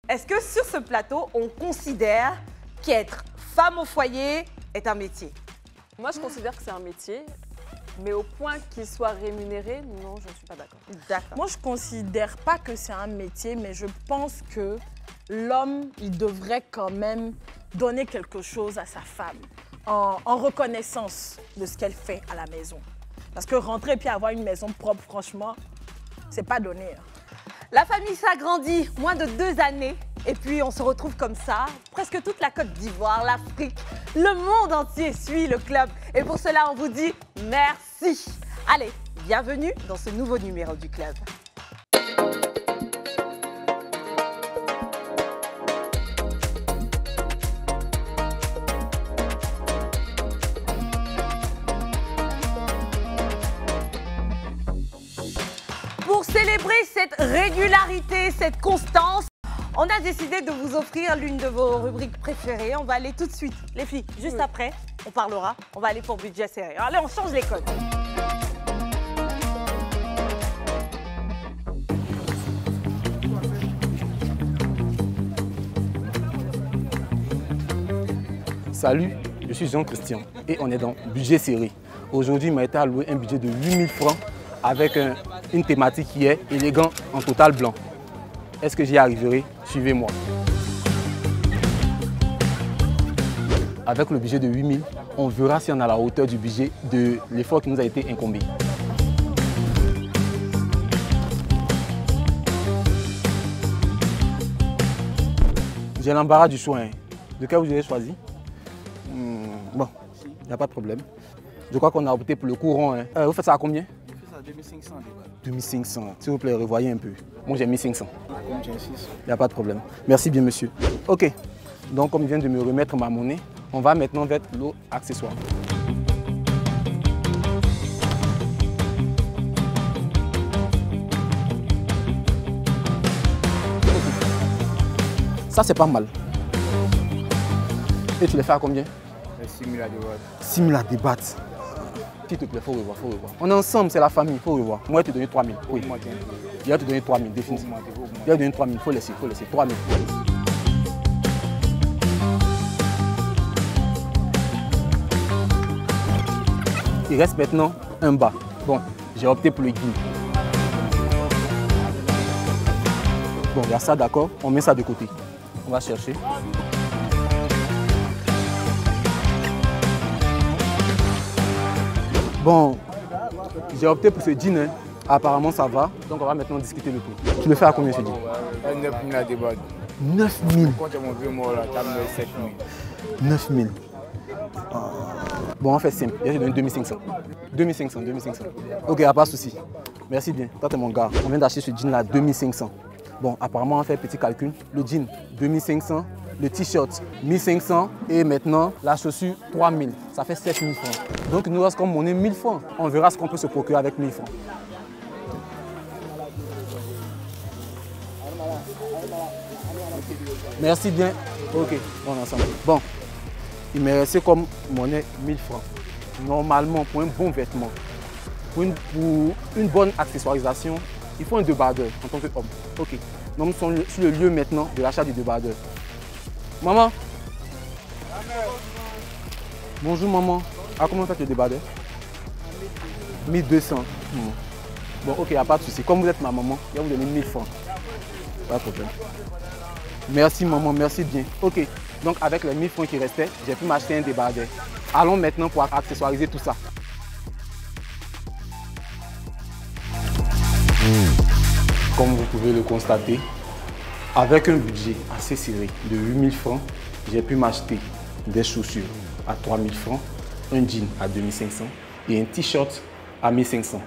est-ce que sur ce plateau, on considère qu'être femme au foyer est un métier? Moi, je considère que c'est un métier, mais au point qu'il soit rémunéré, non, je ne suis pas d'accord. D'accord. Moi, je ne considère pas que c'est un métier, mais je pense que l'homme, il devrait quand même donner quelque chose à sa femme en reconnaissance de ce qu'elle fait à la maison. Parce que rentrer puis avoir une maison propre, franchement, c'est pas donné. La famille s'agrandit, moins de 2 années, et puis on se retrouve comme ça. Presque toute la Côte d'Ivoire, l'Afrique, le monde entier suit le club. Et pour cela, on vous dit merci. Allez, bienvenue dans ce nouveau numéro du club. Pour célébrer cette régularité, cette constance, on a décidé de vous offrir l'une de vos rubriques préférées. On va aller tout de suite, les filles, juste après, on parlera. On va aller pour budget serré. Alors, allez, on change les codes. Salut, je suis Jean-Christian et on est dans budget serré. Aujourd'hui, il m'a été alloué un budget de 8 000 francs avec une thématique qui est élégant en total blanc. Est-ce que j'y arriverai? Suivez-moi. Avec le budget de 8 000, on verra si on est à la hauteur du budget de l'effort qui nous a été incombé. J'ai l'embarras du choix. Lequel vous avez choisi? Bon, il n'y a pas de problème. Je crois qu'on a opté pour le courant. Vous faites ça à combien? 2500. 2500. S'il vous plaît, revoyez un peu. Moi, j'ai 1500. Il n'y a pas de problème. Merci bien, monsieur. OK. Donc, comme il vient de me remettre ma monnaie, on va maintenant vers l'eau accessoire. Ça, c'est pas mal. Et tu les fais à combien? 6 000 à débattre. 6 000 à débattre. S'il te plaît, il faut revoir, On est ensemble, c'est la famille, il faut revoir. Moi, je vais te donner 3 000. Oui. Il va te donner 3 000, définitivement. Il va te donner 3 000, il faut laisser, 3 000. Il reste maintenant un bas. Bon, j'ai opté pour le guide. Bon, il y a ça, d'accord, on met ça de côté. On va chercher. Bon, j'ai opté pour ce jean. Apparemment, ça va. Donc, on va maintenant discuter le prix. Tu le fais à combien ce jean? 9 000 à débattre. 9 000. Quand tu as mon vieux mort là, tu as mis 7 000. 9 000. Bon, on fait simple. Je te donne 2500. 2500. Ok, il n'y a pas de souci. Merci bien. Toi, tu es mon gars. On vient d'acheter ce jean là, 2500. Bon, apparemment, on fait un petit calcul. Le jean, 2500. Le t-shirt, 1500. Et maintenant, la chaussure, 3000. Ça fait 7000 francs. Donc, il nous reste comme monnaie 1000 francs. On verra ce qu'on peut se procurer avec 1000 francs. Merci bien. Ok, on est ensemble. Bon, il m'est resté comme monnaie 1000 francs. Normalement, pour un bon vêtement, pour une bonne accessoirisation, il faut un débardeur en tant qu'homme. Ok, donc nous sommes sur le lieu maintenant de l'achat du débardeur. Maman. Bonjour maman. À combien fait le débardeur? 1200. Bon, ok, il n'y a pas de souci. Comme vous êtes ma maman, je vais vous donner 1000 francs. Pas de problème. Merci maman, merci bien. Ok, donc avec les 1000 francs qui restaient, j'ai pu m'acheter un débardeur. Allons maintenant pour accessoiriser tout ça. Comme vous pouvez le constater, avec un budget assez serré de 8000 francs, j'ai pu m'acheter des chaussures à 3000 francs, un jean à 2500 et un t-shirt à 1500,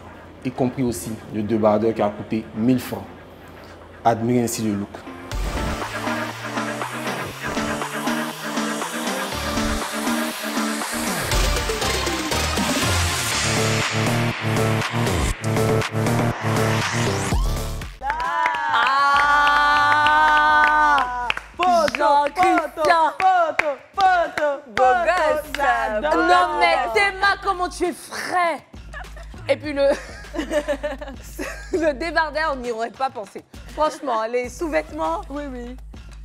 y compris aussi le débardeur qui a coûté 1000 francs. Admirez ainsi le look. Jean-Christian, beau gosse. Non mais Théma, comment tu es frais. Et puis le débardeur, on n'y aurait pas pensé. Franchement, les sous-vêtements. Oui, oui.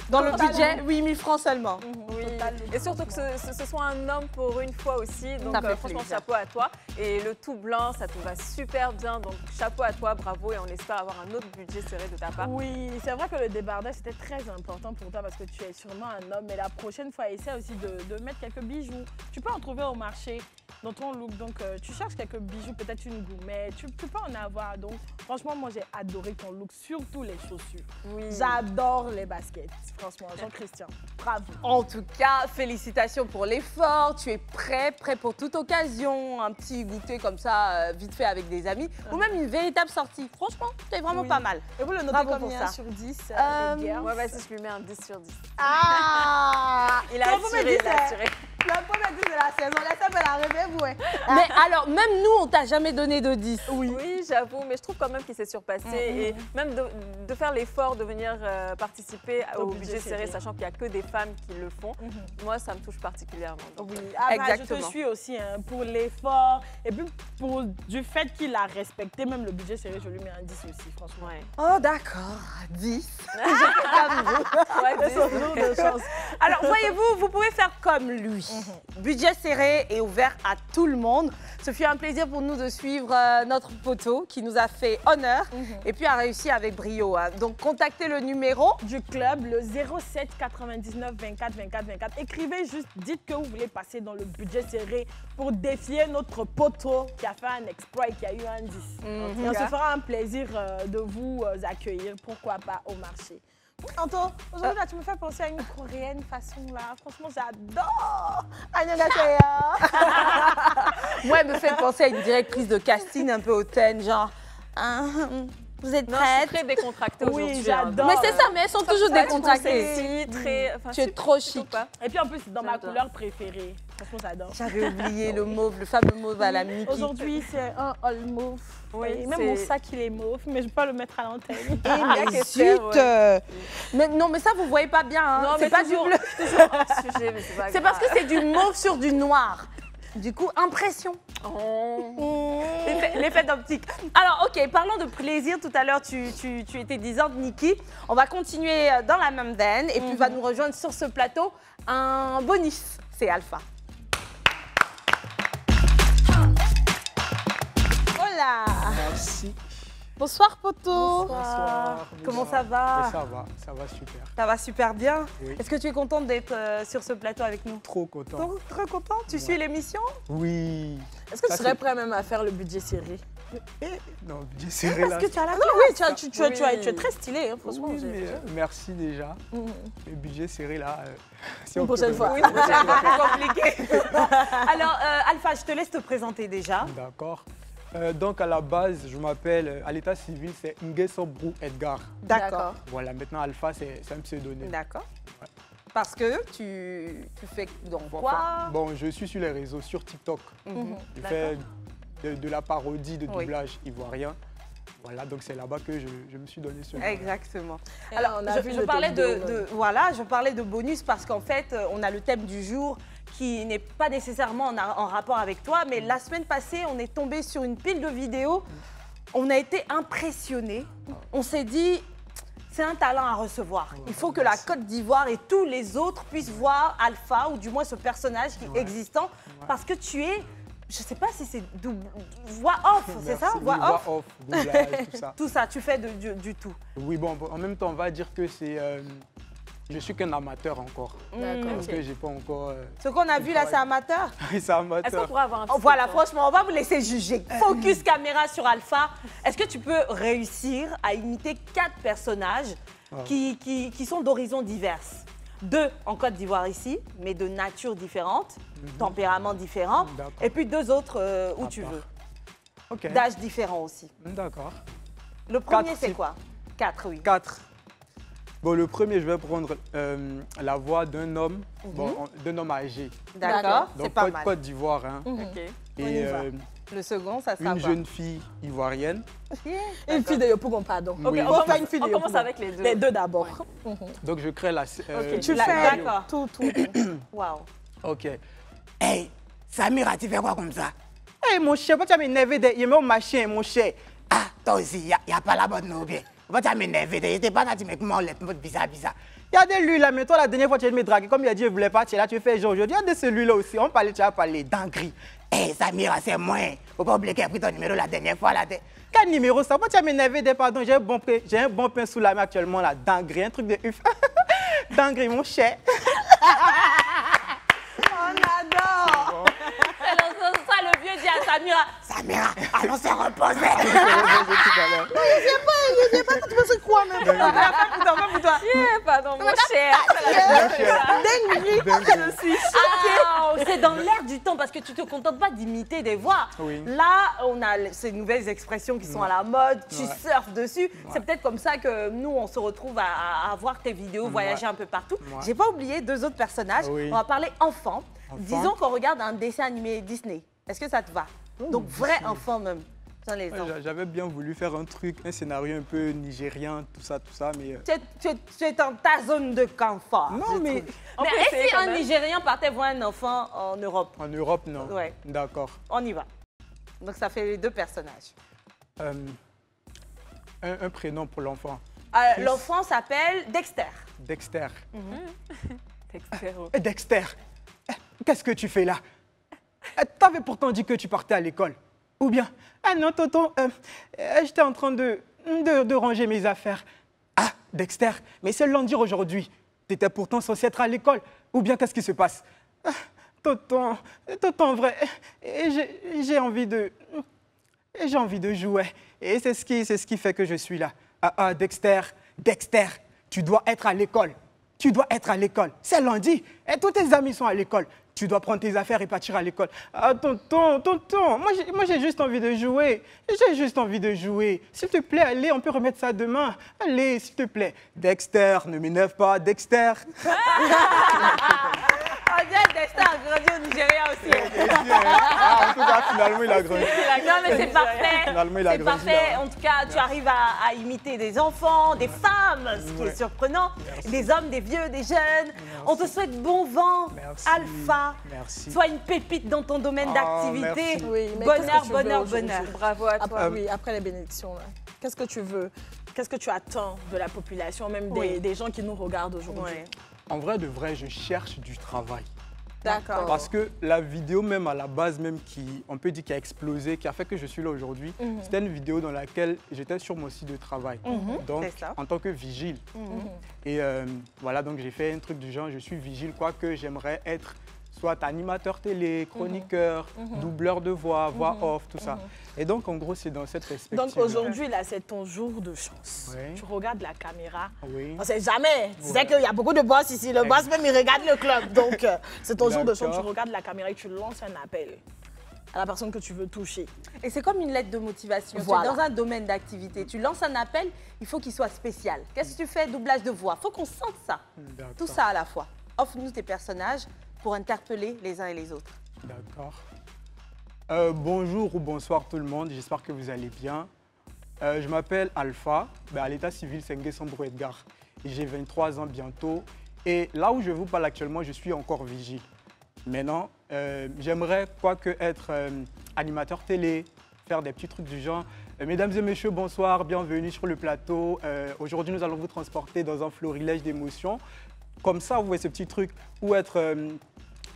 Dans le budget, 8 000 francs seulement. Oui, et surtout que ce soit un homme pour une fois aussi. Donc Ça fait franchement, plaisir. chapeau à toi. Et le tout blanc, ça te va super bien. Donc chapeau à toi, bravo. Et on espère avoir un autre budget serré de ta part. Oui, c'est vrai que le débardage, c'était très important pour toi parce que tu es sûrement un homme. Mais la prochaine fois, essaie aussi de mettre quelques bijoux. Tu peux en trouver au marché dans ton look. Donc, tu cherches quelques bijoux, peut-être une gourmet. Tu peux en avoir. Donc, franchement, moi, j'ai adoré ton look, surtout les chaussures. Oui. J'adore les baskets. Franchement, Jean-Christian, bravo. En tout cas, félicitations pour l'effort. Tu es prêt pour toute occasion. Un petit goûter comme ça, vite fait avec des amis. Ou même une véritable sortie. Franchement, c'est vraiment Oui. pas mal. Et vous le notez Bravo pour combien ça. sur 10 Euh, les girls? Moi, vas-y, je lui mets un 10 sur 10. Ah! Il a Donc, vous me assuré, dites, il a assuré. La première 10 de la saison, laissez moi la rêver, vous. Mais alors, même nous, on t'a jamais donné de 10. Oui, j'avoue, mais je trouve quand même qu'il s'est surpassé. Et même de faire l'effort de venir participer au budget serré, sachant qu'il n'y a que des femmes qui le font, moi, ça me touche particulièrement. Donc, Oui, ah, bah, je Exactement. te suis aussi hein, pour l'effort et puis pour du fait qu'il a respecté même le budget serré, je lui mets un 10 aussi, franchement. ouais. Oh, d'accord. 10. Ouais, 10. Jour de chance. Alors, voyez-vous, vous pouvez faire comme lui. Budget serré et ouvert à tout le monde. Ce fut un plaisir pour nous de suivre notre poteau qui nous a fait honneur et puis a réussi avec brio. Hein. Donc, contactez le numéro. Du club, le 07 99 24 24 24. Écrivez juste, dites que vous voulez passer dans le budget serré pour défier notre poteau qui a fait un exploit et qui a eu un 10. Et on se fera un plaisir de vous accueillir, pourquoi pas, au marché. Anto, aujourd'hui, là, tu me fais penser à une coréenne façon là. Franchement, j'adore. Moi, elle me fait penser à une directrice de casting un peu hautaine, genre. Vous êtes Non, je suis prête? très décontractée Oui, aujourd'hui. j'adore. Mais c'est ça, mais elles sont toujours décontractées. Sexy, très... Enfin, Tu es super, trop plutôt chic. pas. Et puis en plus, dans ma J'adore. couleur préférée. Franchement, j'adore. J'avais oublié le mauve, le fameux mauve à la Mickey. Aujourd'hui, c'est un all mauve. Oui, Et même c'est- mon sac, il est mauve, mais je ne peux pas le mettre à l'antenne. Mais Esther, ouais. Mais non, mais ça, vous voyez pas bien. Hein. Non, C'est mais pas toujours, du bleu. toujours hors sujet, mais c'est pas C'est parce que grave. c'est du mauve sur du noir. Du coup, impression. Oh. L'effet d'optique. Alors, ok, parlons de plaisir. Tout à l'heure, tu étais disante, Niki. On va continuer dans la même veine. Et puis, va nous rejoindre sur ce plateau un bonus. C'est Alpha. Hola. Merci. Bonsoir, poteau. Bonsoir. Comment ça va? Ça va super. Ça va super bien. Oui. Est-ce que tu es contente d'être sur ce plateau avec nous? Trop content. Donc, très content. Tu suis l'émission? Oui. Est-ce que Ça, tu serais c'est- prêt même à faire le budget serré? Non, budget serré là. Est-ce que tu as la Ah classe? oui, tu Oui. es très stylé, hein, franchement. Oui, j'ai- mais merci déjà. Le budget serré là. Si Une on peut prochaine le- fois. Oui, c'est compliqué. Alors, Alpha, je te laisse te présenter déjà. D'accord. Donc à la base, je m'appelle, à l'état civil, c'est Nguessobrou Edgar. D'accord. Voilà, maintenant Alpha, c'est un pseudonyme. D'accord. Parce que tu fais donc Bon, quoi? enfin, bon, je suis sur les réseaux, sur TikTok. Mhm. Je D'accord. fais de la parodie, de Oui. doublage ivoirien. Voilà, donc c'est là-bas que je me suis donné ce nom. Exactement. Alors, on a vu je de parlais tes vidéos, je parlais de bonus parce qu'en fait, on a le thème du jour qui n'est pas nécessairement en rapport avec toi, mais la semaine passée, on est tombé sur une pile de vidéos. On a été impressionnés. On s'est dit, c'est un talent à recevoir. Il faut que la Côte d'Ivoire et tous les autres puissent voir Alpha, ou du moins ce personnage qui est existant, parce que tu es, je ne sais pas si c'est voix off, c'est Merci. ça? Oui, Voix off. doublage, tout ça. Tout ça, tu fais du tout. Oui, bon, en même temps, on va dire que c'est... je suis qu'un amateur encore. D'accord. Parce que j'ai pas encore... Ce qu'on a vu là, c'est amateur. c'est Est-ce qu'on amateur. pourrait avoir un Oh, petit voilà, peu- franchement, on va vous laisser juger. Focus caméra sur Alpha. Est-ce que tu peux réussir à imiter 4 personnages qui sont d'horizons diverses? 2 en Côte d'Ivoire ici, mais de nature différente, tempérament différent. D'accord. Et puis 2 autres où À tu part. veux. Ok. D'âge différent aussi. D'accord. Le premier, Quatre, c'est c'est- quoi? 4, oui. 4. Bon, le premier, je vais prendre la voix d'un homme, d'un homme âgé. D'accord, c'est Donc, pas mal. Côte d'Ivoire. Hein. Ok. On y Et va. Le second, ça sera une quoi? jeune fille ivoirienne. Une fille de Yopougon, pardon. Oui. On va faire une fille de On commence Yopougon. avec les deux. Les deux d'abord. Donc, je crée la... Ok. Tu Là, fais d'accord. tout. Waouh. Ok. Hey, Samira, tu fais quoi comme ça? Hey, mon cher, pourquoi tu as m'énervé de... Il me machin, mon cher. Ah, toi aussi, il n'y a pas la bonne ou bien. Pourquoi tu as m'énervé de... Il était pas là, tu me comment on bizarre. Il y a de lui là, mais toi la dernière fois tu as me draguer, comme il a dit, je voulais pas, tu es là, tu fais genre aujourd'hui. Il y a de celui-là aussi, on parlait, tu as parlé dinguerie. Hé, Samira, c'est moi. Faut pas oublier qu'elle a pris ton numéro la dernière fois là. Quel numéro ça? Moi, tu as m'énervé des pardons. J'ai un bon pain sous la main actuellement là, dinguerie, un truc de uf. Dinguerie, mon cher. On adore. Alors, ça, le vieux dit à Samira. Samira, allons se reposer. Je sais pas, tu penses quoi même? Pour toi. Pardon, mon cher. Je suis choquée. C'est dans l'air du temps parce que tu te contentes pas d'imiter des voix. Oui. Là, on a ces nouvelles expressions qui sont à la mode, tu surfes dessus. C'est peut-être comme ça que nous, on se retrouve à voir tes vidéos, voyager un peu partout. J'ai pas oublié deux autres personnages. Oui. On va parler enfants. Disons qu'on regarde un dessin animé Disney. Est-ce que ça te va? Donc, vrai enfant même. Sans les enfants. J'avais bien voulu faire un truc, un scénario un peu nigérien, tout ça, mais... Tu es dans ta zone de confort. Non, mais... Mais est-ce qu'un Nigérian partait voir un enfant en Europe? En Europe, non. Ouais. D'accord. On y va. Donc, ça fait les deux personnages. Un prénom pour l'enfant. L'enfant s'appelle Dexter. Dexter. Dexter, qu'est-ce que tu fais là? T'avais pourtant dit que tu partais à l'école. Ou bien, ah non, tonton, j'étais en train de ranger mes affaires. Ah, Dexter, mais c'est lundi aujourd'hui. T'étais pourtant censé être à l'école. Ou bien, qu'est-ce qui se passe? Ah, tonton, en vrai, j'ai envie de jouer. Et c'est ce qui fait que je suis là. Dexter, tu dois être à l'école. Tu dois être à l'école. C'est lundi. Et tous tes amis sont à l'école. Tu dois prendre tes affaires et partir à l'école. Ah, tonton, moi j'ai juste envie de jouer. J'ai juste envie de jouer. S'il te plaît, allez, on peut remettre ça demain. Allez, s'il te plaît. Dexter, ne m'énerve pas, Dexter. On dirait Dexter a grandi au Nigeria aussi. En tout cas, finalement, il a grandi. Non, mais c'est parfait. Finalement, il a C'est grandi, parfait. là. En tout cas, tu arrives à imiter des enfants, des femmes, ce qui est surprenant. Des hommes, des vieux, des jeunes. On te souhaite bon vent, Merci. Alpha. Merci. Sois une pépite dans ton domaine d'activité. merci. Oui, mais Bonheur, qu'est-ce que tu veux bonheur, aujourd'hui? bonheur. Bravo à toi. Après les bénédictions, là, qu'est-ce que tu veux? Qu'est-ce que tu attends de la population, même des gens qui nous regardent aujourd'hui? Ouais. En vrai, de vrai, je cherche du travail. D'accord. Parce que la vidéo même à la base même on peut dire qui a explosé, qui a fait que je suis là aujourd'hui, c'était une vidéo dans laquelle j'étais sur mon site de travail. Donc c'est ça. en tant que vigile. Et voilà, donc j'ai fait un truc du genre, je suis vigile, quoique j'aimerais être soit animateur télé, chroniqueur, doubleur de voix, voix off, tout ça. Et donc en gros c'est dans cette perspective. Donc aujourd'hui, là, c'est ton jour de chance. Oui. Tu regardes la caméra. Oui. On ne sait jamais. Tu sais qu'il y a beaucoup de boss ici. Le boss même, il regarde le club. Donc, c'est ton jour de chance. Tu D'accord. regardes la caméra et tu lances un appel à la personne que tu veux toucher. Et c'est comme une lettre de motivation. Voilà. Tu es dans un domaine d'activité. Tu lances un appel, il faut qu'il soit spécial. Qu'est-ce que tu fais? Doublage de voix. Il faut qu'on sente ça. D'accord. Tout ça à la fois. Offre-nous tes personnages pour interpeller les uns et les autres. D'accord. Bonjour ou bonsoir tout le monde, j'espère que vous allez bien. Je m'appelle Alpha, à l'état civil Sengue Sambro Edgar. J'ai 23 ans bientôt et là où je vous parle actuellement, je suis encore vigile. Maintenant, j'aimerais quoique être animateur télé, faire des petits trucs du genre. Mesdames et messieurs, bonsoir, bienvenue sur le plateau. Aujourd'hui, nous allons vous transporter dans un florilège d'émotions. Comme ça, vous voyez ce petit truc, ou être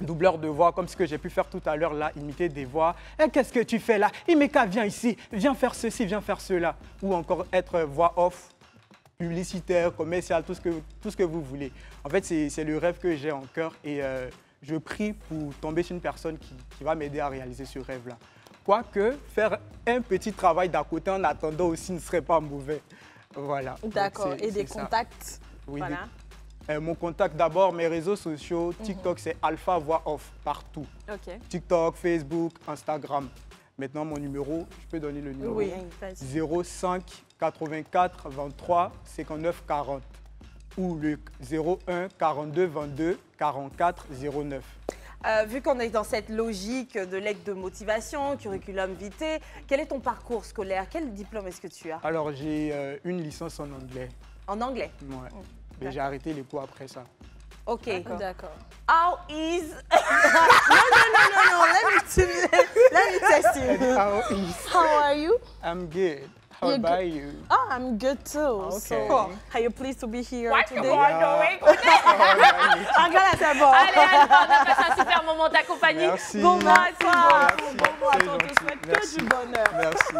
doubleur de voix, comme ce que j'ai pu faire tout à l'heure, là, imiter des voix. Qu'est-ce que tu fais là? Imeka, viens ici, viens faire ceci, viens faire cela. Ou encore être voix off, publicitaire, commercial, tout ce que vous voulez. En fait, c'est le rêve que j'ai en cœur et je prie pour tomber sur une personne qui va m'aider à réaliser ce rêve-là. Quoique, faire un petit travail d'à côté en attendant aussi ne serait pas mauvais. Voilà. D'accord. Donc, Et des c'est ça. contacts? Oui, Voilà. mon contact d'abord, mes réseaux sociaux, TikTok, c'est Alpha Voix Off, partout. Ok. TikTok, Facebook, Instagram. Maintenant, mon numéro, je peux donner le numéro. Oui. 05 84 23 59 40 ou le 01 42 22 44 09. Vu qu'on est dans cette logique de lettre de motivation, curriculum vitae, quel est ton parcours scolaire? Quel diplôme est-ce que tu as? Alors, j'ai une licence en anglais. En anglais? Ouais. Mais j'ai arrêté les cours après ça. Ok. D'accord. How is... No, let me test you. How is? How are you? I'm good. How about you? Oh, I'm good too. Okay. So, are you pleased to be here today? Ah, voilà, c'est bon. Allez, Alpha, on a passé un super moment en ta compagnie. Merci. Bon vent à toi. Bon, attends, on te souhaite que du bonheur. Merci.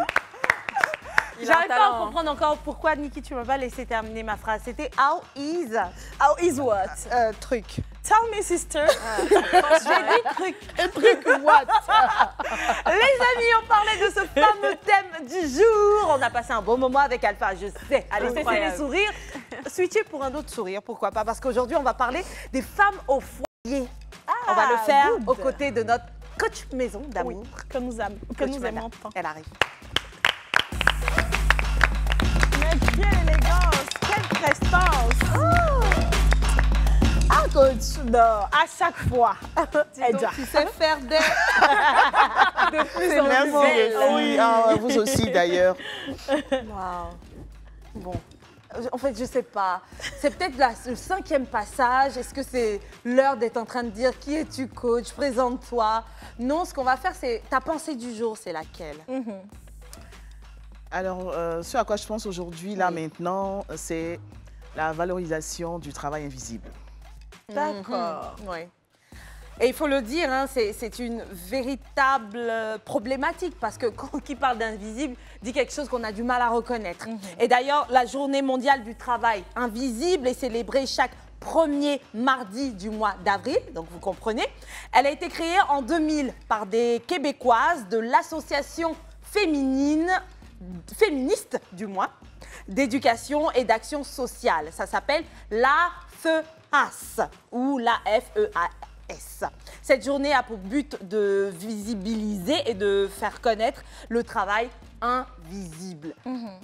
J'arrive pas à comprendre encore pourquoi, Niki, tu m'as pas laissé terminer ma phrase. C'était how is what? truc. Tell me, sister. J'ai dit truc. Truc what? Les amis, on parlait de ce fameux thème du jour. On a passé un bon moment avec Alpha, je sais. Allez, cessez les sourires. Switcher pour un autre sourire, pourquoi pas? Parce qu'aujourd'hui, on va parler des femmes au foyer. On va le faire aux côtés de notre coach maison d'amour. Que nous aimons tant. Elle arrive. Mais quelle élégance, quelle prestance. Ah, coach, à chaque fois. Tu sais faire des... de plus en Merci, plus. les filles. Vous aussi, d'ailleurs. Waouh. Bon. En fait, je sais pas. C'est peut-être le 5e passage. Est-ce que c'est l'heure d'être en train de dire qui es-tu, coach? Présente-toi. Non, ce qu'on va faire, c'est ta pensée du jour, c'est laquelle? Alors, ce à quoi je pense aujourd'hui, là, maintenant, c'est la valorisation du travail invisible. D'accord. Oui. Et il faut le dire, hein, c'est une véritable problématique parce que qui parle d'invisible dit quelque chose qu'on a du mal à reconnaître. Et d'ailleurs, la journée mondiale du travail invisible est célébrée chaque premier mardi du mois d'avril, donc vous comprenez. Elle a été créée en 2000 par des Québécoises de l'association féministe du moins, d'éducation et d'action sociale. Ça s'appelle l'AFEAS ou l'AFEAS. Cette journée a pour but de visibiliser et de faire connaître le travail invisible.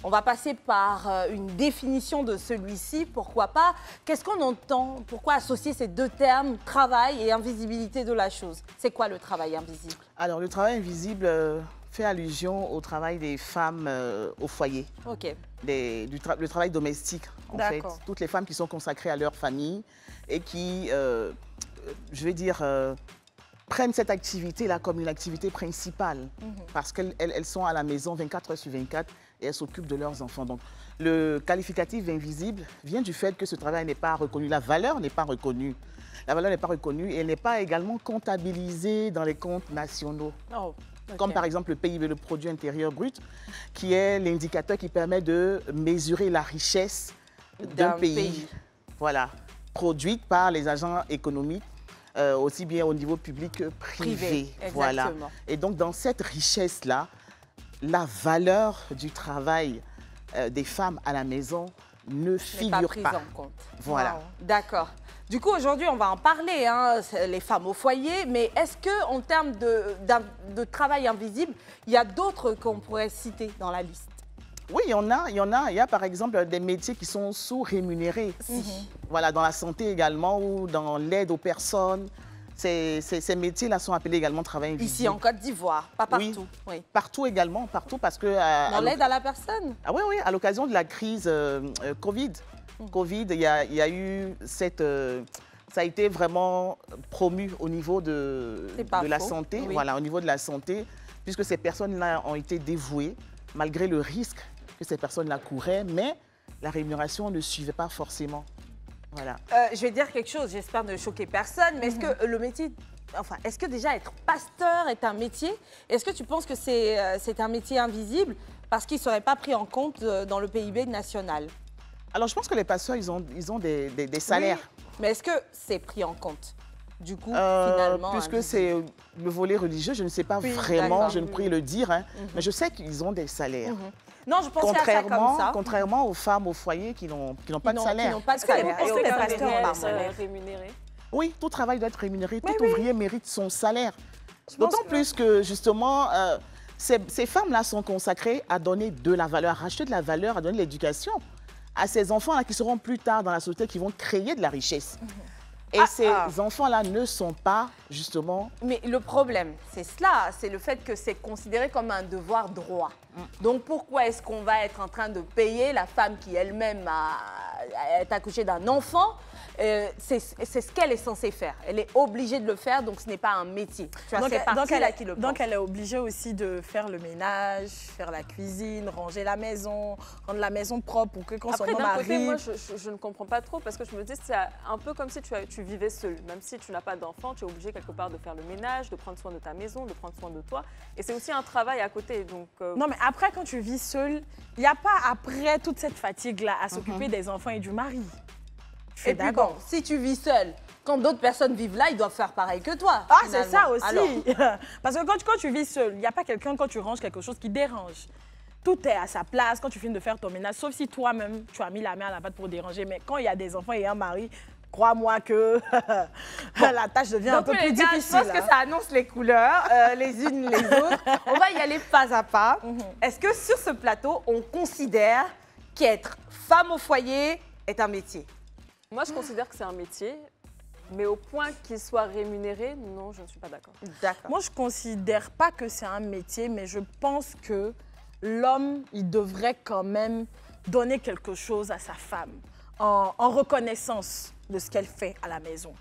On va passer par une définition de celui-ci, pourquoi pas. Qu'est-ce qu'on entend? Pourquoi associer ces deux termes, travail et invisibilité de la chose? C'est quoi le travail invisible? Alors, le travail invisible fait allusion au travail des femmes au foyer. Ok. Le travail domestique, en fait. Toutes les femmes qui sont consacrées à leur famille et qui, je vais dire, prennent cette activité-là comme une activité principale parce qu'elles sont à la maison 24 heures sur 24 et elles s'occupent de leurs enfants. Donc, le qualificatif invisible vient du fait que ce travail n'est pas reconnu. La valeur n'est pas reconnue. La valeur n'est pas reconnue et elle n'est pas également comptabilisée dans les comptes nationaux. Oh. Okay. Comme par exemple le PIB, le produit intérieur brut, qui est l'indicateur qui permet de mesurer la richesse d'un pays. Voilà, produite par les agents économiques, aussi bien au niveau public que privé. Voilà. Et donc dans cette richesse-là, la valeur du travail des femmes à la maison ne figure pas. Prise en compte. Voilà. Wow. D'accord. Du coup, aujourd'hui, on va en parler, hein, les femmes au foyer, mais est-ce qu'en termes de travail invisible, il y a d'autres qu'on pourrait citer dans la liste? Oui, il y en a. Il y a par exemple des métiers qui sont sous-rémunérés. Voilà, dans la santé également ou dans l'aide aux personnes. Ces métiers-là sont appelés également travail invisible. Ici, en Côte d'Ivoire, pas partout. Oui. Partout également, partout parce que... Dans l'aide à la personne? Ah oui, à l'occasion de la crise Covid. Il y a eu cette... ça a été vraiment promu au niveau de la santé, voilà, au niveau de la santé, puisque ces personnes-là ont été dévouées, malgré le risque que ces personnes-là couraient, mais la rémunération ne suivait pas forcément. Voilà. Je vais dire quelque chose, j'espère ne choquer personne, mais est-ce que le métier... Enfin, est-ce que déjà être pasteur est un métier? Est-ce que tu penses que c'est un métier invisible parce qu'il ne serait pas pris en compte dans le PIB national? Alors, je pense que les pasteurs, ils ont des salaires. Oui, mais est-ce que c'est pris en compte? Du coup, finalement... Puisque c'est le volet religieux, je ne sais pas vraiment, je ne pourrais le dire, hein, mais je sais qu'ils ont des salaires. Non, je pensais à ça comme ça. Contrairement aux femmes au foyer qui n'ont pas de salaire. Qui n'ont pas de salaire. Est-ce que les pasteurs sont rémunérés? Oui, tout travail doit être rémunéré. Tout ouvrier mérite son salaire. D'autant plus que, justement, ces femmes-là sont consacrées à donner de la valeur, à racheter de la valeur, à donner de l'éducation à ces enfants-là qui seront plus tard dans la société, qui vont créer de la richesse. Et ces enfants-là ne sont pas, justement... Mais le problème, c'est cela, c'est le fait que c'est considéré comme un devoir droit. Donc pourquoi est-ce qu'on va être en train de payer la femme qui elle-même est accouchée d'un enfant c'est ce qu'elle est censée faire. Elle est obligée de le faire, donc ce n'est pas un métier. Tu vois, c'est partie là qui le pense. Donc elle est obligée aussi de faire le ménage, faire la cuisine, ranger la maison, rendre la maison propre pour que quand son homme arrive... Après, moi, je ne comprends pas trop parce que je me dis c'est un peu comme si tu vivais seul. Même si tu n'as pas d'enfant, tu es obligé quelque part de faire le ménage, de prendre soin de ta maison, de prendre soin de toi. Et c'est aussi un travail à côté. Donc, Non, mais après, quand tu vis seul, il n'y a pas après toute cette fatigue-là à s'occuper des enfants et du mari. Et puis bon, si tu vis seul, quand d'autres personnes vivent là, ils doivent faire pareil que toi. Ah, c'est ça aussi. Parce que quand tu vis seul, il n'y a pas quelqu'un quand tu ranges quelque chose qui dérange. Tout est à sa place quand tu finis de faire ton ménage, sauf si toi-même, tu as mis la main à la pâte pour déranger. Mais quand il y a des enfants et un mari, crois-moi que la tâche devient un peu plus difficile. Je pense que ça annonce les couleurs, les unes les autres. On va y aller pas à pas. Est-ce que sur ce plateau, on considère qu'être femme au foyer est un métier? Moi, je considère que c'est un métier, mais au point qu'il soit rémunéré, non, je ne suis pas d'accord. D'accord. Moi, je ne considère pas que c'est un métier, mais je pense que l'homme, il devrait quand même donner quelque chose à sa femme en reconnaissance de ce qu'elle fait à la maison.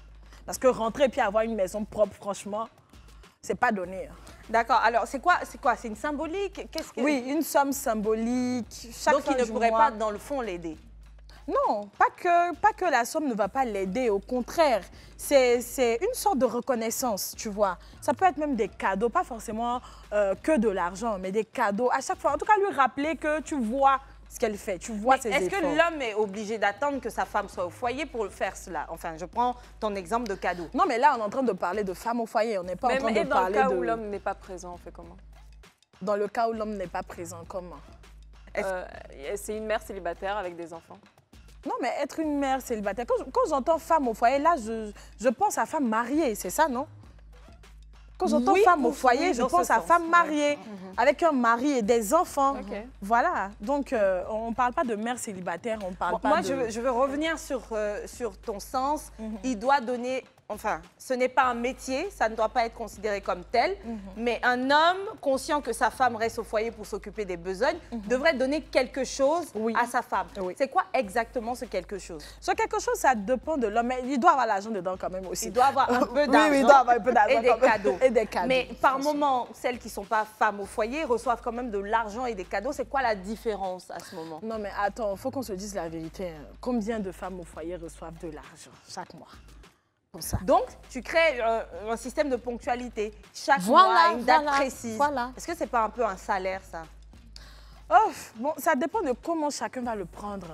Parce que rentrer et puis avoir une maison propre, franchement, c'est pas donné. D'accord. Alors, c'est quoi? C'est une symbolique? Oui, une somme symbolique. Donc, il ne pourrait pas, dans le fond, l'aider? Non, pas que la somme ne va pas l'aider, au contraire. C'est une sorte de reconnaissance, tu vois. Ça peut être même des cadeaux, pas forcément que de l'argent, mais des cadeaux. À chaque fois, en tout cas, lui rappeler que tu vois ce qu'elle fait, tu vois ses efforts. Est-ce que l'homme est obligé d'attendre que sa femme soit au foyer pour faire cela? Enfin, je prends ton exemple de cadeau. Non, mais là, on est en train de parler de femme au foyer, on n'est pas en train de parler de... dans le cas où l'homme n'est pas présent, on fait comment? Dans le cas où l'homme n'est pas présent, comment? C'est une mère célibataire avec des enfants. Non, mais être une mère célibataire, quand j'entends femme au foyer, là, je pense à femme mariée, c'est ça, non? Quand j'entends femme au foyer, je pense à femme mariée, avec un mari et des enfants. Voilà. Donc, on ne parle pas de mère célibataire, on parle pas de... Moi, je veux revenir sur ton sens. Il doit donner... Enfin, ce n'est pas un métier, ça ne doit pas être considéré comme tel, mais un homme conscient que sa femme reste au foyer pour s'occuper des besognes devrait donner quelque chose à sa femme. C'est quoi exactement ce quelque chose? Ce quelque chose, ça dépend de l'homme, mais il doit avoir l'argent dedans quand même aussi. Il doit avoir un peu d'argent il doit avoir un peu d'argent et des cadeaux. Mais par moment, celles qui ne sont pas femmes au foyer reçoivent quand même de l'argent et des cadeaux. C'est quoi la différence à ce moment? Non, mais attends, il faut qu'on se dise la vérité. Combien de femmes au foyer reçoivent de l'argent chaque mois? Ça. Donc, tu crées un système de ponctualité. Chaque mois, une date précise. Est-ce que ce n'est pas un peu un salaire, ça? Oh, bon, ça dépend de comment chacun va le prendre.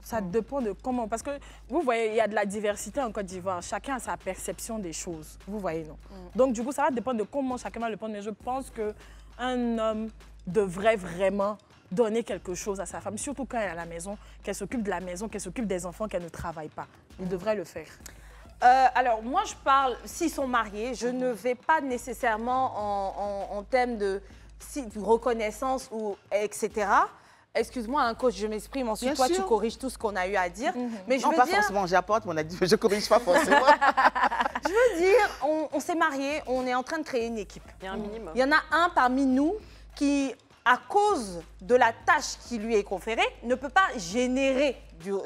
Ça dépend de comment. Parce que, vous voyez, il y a de la diversité en Côte d'Ivoire. Chacun a sa perception des choses. Vous voyez, non? Donc, du coup, ça va dépendre de comment chacun va le prendre. Mais je pense qu'un homme devrait vraiment donner quelque chose à sa femme, surtout quand elle est à la maison, qu'elle s'occupe de la maison, qu'elle s'occupe des enfants, qu'elle ne travaille pas. Il devrait le faire. Alors, moi, je parle, s'ils sont mariés, je ne vais pas nécessairement en thème de reconnaissance ou etc. Excuse-moi, hein, coach, je m'exprime. Ensuite, Bien toi, sûr. tu corriges tout ce qu'on a eu à dire. Mais je non, veux pas dire, forcément, j'apporte, mais on a dit, je ne corrige pas forcément. je veux dire, on s'est mariés, on est en train de créer une équipe. Il y a un minimum. Il y en a un parmi nous qui, à cause de la tâche qui lui est conférée, ne peut pas générer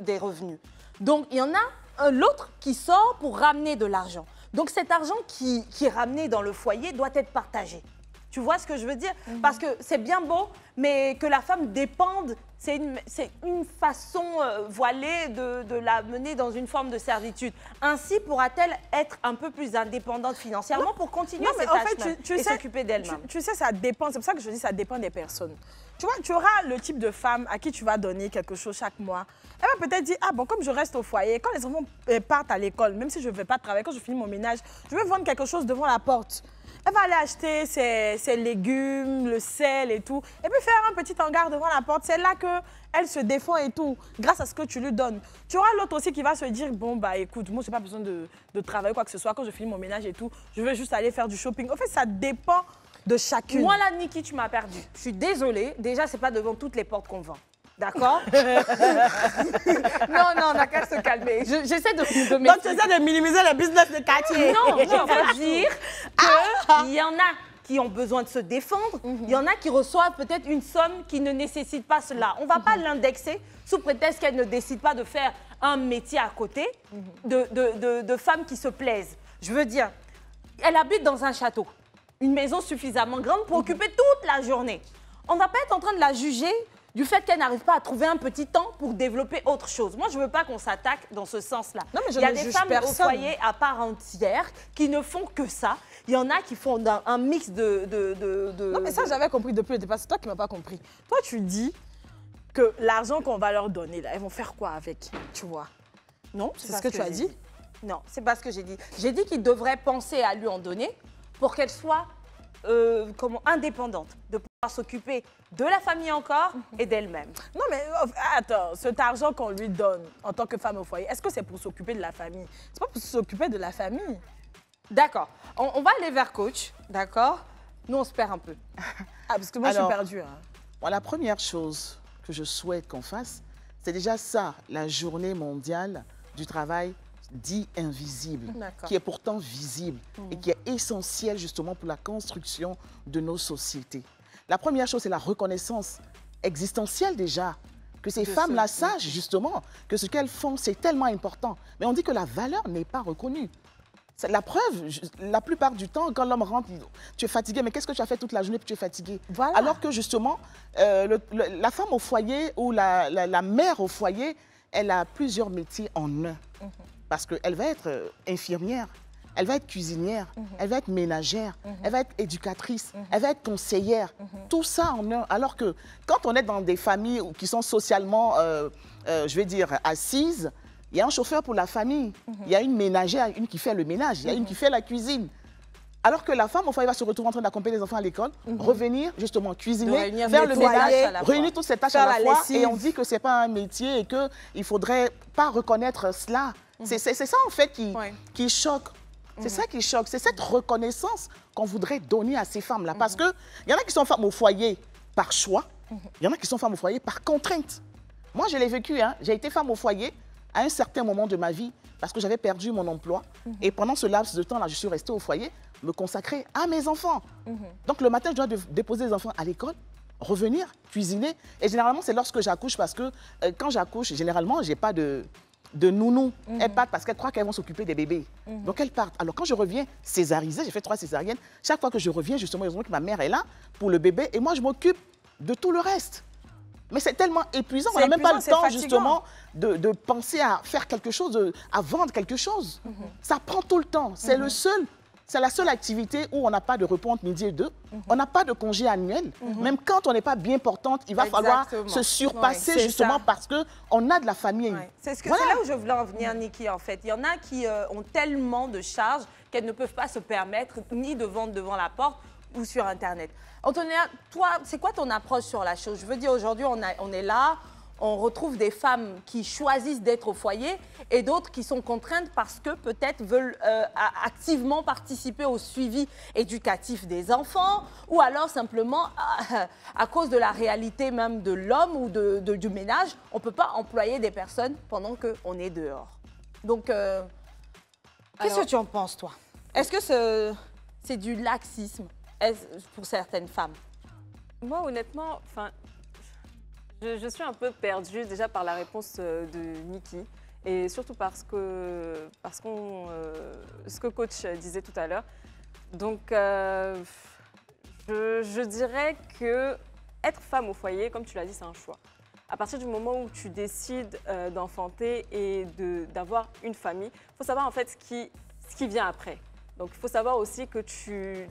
des revenus. Donc, il y en a l'autre qui sort pour ramener de l'argent. Donc cet argent qui est ramené dans le foyer doit être partagé. Tu vois ce que je veux dire? Parce que c'est bien beau, mais que la femme dépende, c'est une façon voilée de la mener dans une forme de servitude. Ainsi pourra-t-elle être un peu plus indépendante financièrement pour continuer ses tâches et s'occuper d'elle-même. Tu sais, ça dépend. C'est pour ça que je dis ça dépend des personnes. Tu vois, tu auras le type de femme à qui tu vas donner quelque chose chaque mois. Elle va peut-être dire, ah bon, comme je reste au foyer, quand les enfants partent à l'école, même si je ne vais pas travailler, quand je finis mon ménage, je vais vendre quelque chose devant la porte. Elle va aller acheter ses légumes, le sel et tout, et puis faire un petit hangar devant la porte. C'est là qu'elle se défend et tout, grâce à ce que tu lui donnes. Tu auras l'autre aussi qui va se dire, bon, bah écoute, moi, je n'ai pas besoin de travailler quoi que ce soit. Quand je finis mon ménage et tout, je veux juste aller faire du shopping. En fait, ça dépend de chacune. Moi, là, Niki, tu m'as perdu. Je suis désolée. Déjà, ce n'est pas devant toutes les portes qu'on vend. D'accord? Non, on n'a qu'à se calmer. J'essaie de donc, tu essaies de minimiser le business de quartier. Non, je veux dire qu'il y en a qui ont besoin de se défendre. Il y en a qui reçoivent peut-être une somme qui ne nécessite pas cela. On ne va pas l'indexer sous prétexte qu'elle ne décide pas de faire un métier à côté de femmes qui se plaisent. Je veux dire, elle habite dans un château, une maison suffisamment grande pour occuper toute la journée. On ne va pas être en train de la juger du fait qu'elle n'arrive pas à trouver un petit temps pour développer autre chose. Moi, je ne veux pas qu'on s'attaque dans ce sens-là. Il y a des femmes au foyer à part entière qui ne font que ça. Il y en a qui font un mix de... Non, mais ça, j'avais compris depuis le départ. C'est toi qui ne m'as pas compris. Toi, tu dis que l'argent qu'on va leur donner, là, elles vont faire quoi avec, tu vois? Non, c'est ce que tu as dit? Non, c'est pas ce que j'ai dit. J'ai dit qu'ils devraient penser à lui en donner pour qu'elle soit indépendante, de pouvoir s'occuper de la famille encore et d'elle-même. Non, mais attends, cet argent qu'on lui donne en tant que femme au foyer, est-ce que c'est pour s'occuper de la famille? C'est pas pour s'occuper de la famille. D'accord. On va aller vers coach, d'accord? Nous, on se perd un peu. Parce que moi, je suis perdue. Bon, la première chose que je souhaite qu'on fasse, c'est déjà ça, la journée mondiale du travail dit invisible, qui est pourtant visible et qui est essentiel justement pour la construction de nos sociétés. La première chose, c'est la reconnaissance existentielle déjà, que ces femmes-là sachent justement que ce qu'elles font, c'est tellement important. Mais on dit que la valeur n'est pas reconnue. La preuve, la plupart du temps, quand l'homme rentre, tu es fatigué, mais qu'est-ce que tu as fait toute la journée puis tu es fatigué? Voilà. Alors que justement, la femme au foyer ou la mère au foyer, elle a plusieurs métiers en un. Parce qu'elle va être infirmière, elle va être cuisinière, elle va être ménagère, elle va être éducatrice, elle va être conseillère. Tout ça en un. Alors que quand on est dans des familles qui sont socialement, je vais dire, assises, il y a un chauffeur pour la famille, il y a une ménagère, une qui fait le ménage, il y a une qui fait la cuisine. Alors que la femme, au foyer, va se retrouver en train d'accompagner les enfants à l'école, revenir, justement, cuisiner, faire le ménage, réunir toutes ces tâches à la fois. Et on dit que ce n'est pas un métier et qu'il ne faudrait pas reconnaître cela. C'est ça, en fait, qui choque. C'est ça qui choque. C'est cette reconnaissance qu'on voudrait donner à ces femmes-là. Parce qu'il y en a qui sont femmes au foyer par choix. Il y en a qui sont femmes au foyer par contrainte. Moi, je l'ai vécu. J'ai été femme au foyer à un certain moment de ma vie parce que j'avais perdu mon emploi. Et pendant ce laps de temps-là, je suis restée au foyer, me consacrer à mes enfants. Donc, le matin, je dois déposer les enfants à l'école, revenir, cuisiner. Et généralement, c'est lorsque j'accouche parce que quand j'accouche, généralement, je n'ai pas de nounou. Elles partent parce qu'elles croient qu'elles vont s'occuper des bébés. Donc, elles partent. Alors, quand je reviens césarisée, j'ai fait 3 césariennes, chaque fois que je reviens, justement, ils ont dit que ma mère est là pour le bébé et moi, je m'occupe de tout le reste. Mais c'est tellement épuisant, on n'a même pas le temps, justement, de penser à faire quelque chose, à vendre quelque chose. Ça prend tout le temps. C'est la seule activité où on n'a pas de repos entre midi et 2. On n'a pas de congé annuel. Même quand on n'est pas bien portante, il va falloir se surpasser justement parce qu'on a de la famille. C'est là où je voulais en venir, Niki, en fait. Il y en a qui ont tellement de charges qu'elles ne peuvent pas se permettre ni de vendre devant la porte ou sur Internet. Antonia, toi, c'est quoi ton approche sur la chose? Je veux dire, aujourd'hui, on est là, on retrouve des femmes qui choisissent d'être au foyer et d'autres qui sont contraintes parce que peut-être veulent activement participer au suivi éducatif des enfants ou alors simplement à cause de la réalité même de l'homme ou du ménage, on ne peut pas employer des personnes pendant qu'on est dehors. Donc, qu'est-ce que tu en penses, toi? Est-ce que c'est du laxisme pour certaines femmes? Moi, honnêtement, je suis un peu perdue déjà par la réponse de Niki et surtout parce que ce que coach disait tout à l'heure. Donc, je dirais que être femme au foyer, comme tu l'as dit, c'est un choix. À partir du moment où tu décides d'enfanter et d'avoir une famille, il faut savoir en fait ce qui vient après. Donc, il faut savoir aussi que tu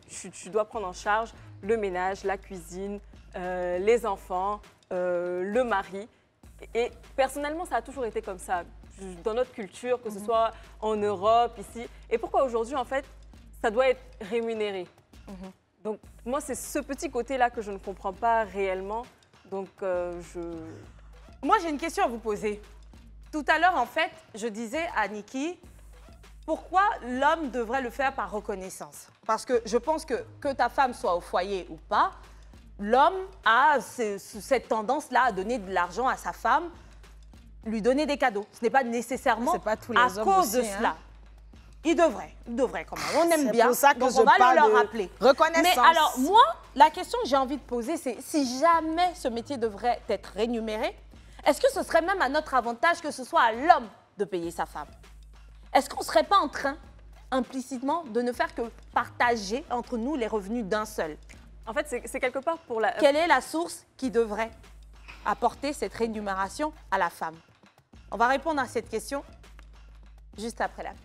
dois prendre en charge le ménage, la cuisine, les enfants, le mari. Et personnellement, ça a toujours été comme ça, dans notre culture, que ce soit en Europe, ici. Et pourquoi aujourd'hui, en fait, ça doit être rémunéré? Donc, moi, c'est ce petit côté-là que je ne comprends pas réellement. Donc, Moi, j'ai une question à vous poser. Tout à l'heure, en fait, je disais à Niki, pourquoi l'homme devrait le faire par reconnaissance? Parce que je pense que ta femme soit au foyer ou pas, l'homme a cette tendance-là à donner de l'argent à sa femme, lui donner des cadeaux. Ce n'est pas nécessairement à cause de cela. Il devrait quand même. On aime bien, pour ça que donc on va leur rappeler. Reconnaissance. Mais alors, moi, la question que j'ai envie de poser, c'est si jamais ce métier devrait être rémunéré, Est-ce que ce serait même à notre avantage que ce soit à l'homme de payer sa femme? Est-ce qu'on ne serait pas en train, implicitement, de ne faire que partager entre nous les revenus d'un seul? En fait, c'est quelque part pour la... Quelle est la source qui devrait apporter cette rémunération à la femme? On va répondre à cette question juste après la pub.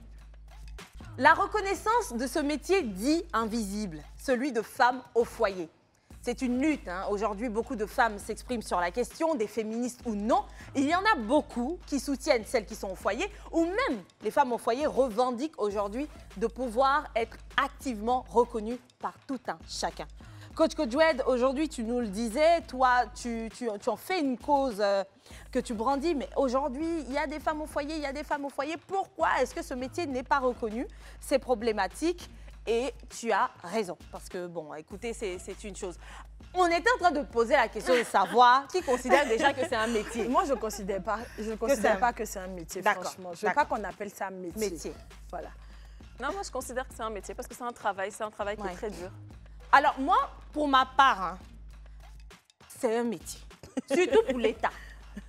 La reconnaissance de ce métier dit invisible, celui de femme au foyer. C'est une lutte. Aujourd'hui, beaucoup de femmes s'expriment sur la question, des féministes ou non. Il y en a beaucoup qui soutiennent celles qui sont au foyer, ou même les femmes au foyer revendiquent aujourd'hui de pouvoir être activement reconnues par tout un chacun. Coach Kodoued, aujourd'hui, tu nous le disais, toi, tu en fais une cause que tu brandis, mais aujourd'hui, il y a des femmes au foyer, il y a des femmes au foyer. Pourquoi est-ce que ce métier n'est pas reconnu? C'est problématique. Et tu as raison, parce que, bon, écoutez, c'est une chose. On était en train de poser la question de savoir qui considère déjà que c'est un métier. Moi, je ne considère pas que c'est un métier, franchement. Je ne veux pas qu'on appelle ça un métier. Voilà. Non, moi, je considère que c'est un métier parce que c'est un travail qui est très dur. Alors, moi, pour ma part, c'est un métier, surtout pour l'État.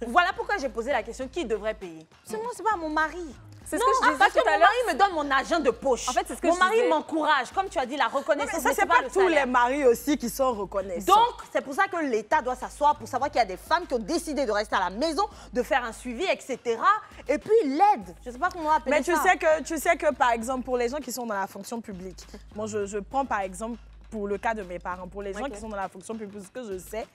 Voilà pourquoi j'ai posé la question, qui devrait payer? C'est moi, c'est pas mon mari. C'est ce que je disais parce que tout à mon l'heure. mari me donne mon argent de poche. En fait, c'est ce que mon je mari disais. m'encourage, comme tu as dit, la reconnaissance. Mais ça, c'est pas tous les maris aussi qui sont reconnaissants. Donc, c'est pour ça que l'État doit s'asseoir pour savoir qu'il y a des femmes qui ont décidé de rester à la maison, de faire un suivi, etc. Et puis l'aide. Je ne sais pas comment on appelle ça. Mais tu sais que, par exemple, pour les gens qui sont dans la fonction publique, moi, je prends par exemple pour le cas de mes parents, pour les gens qui sont dans la fonction publique, ce que je sais,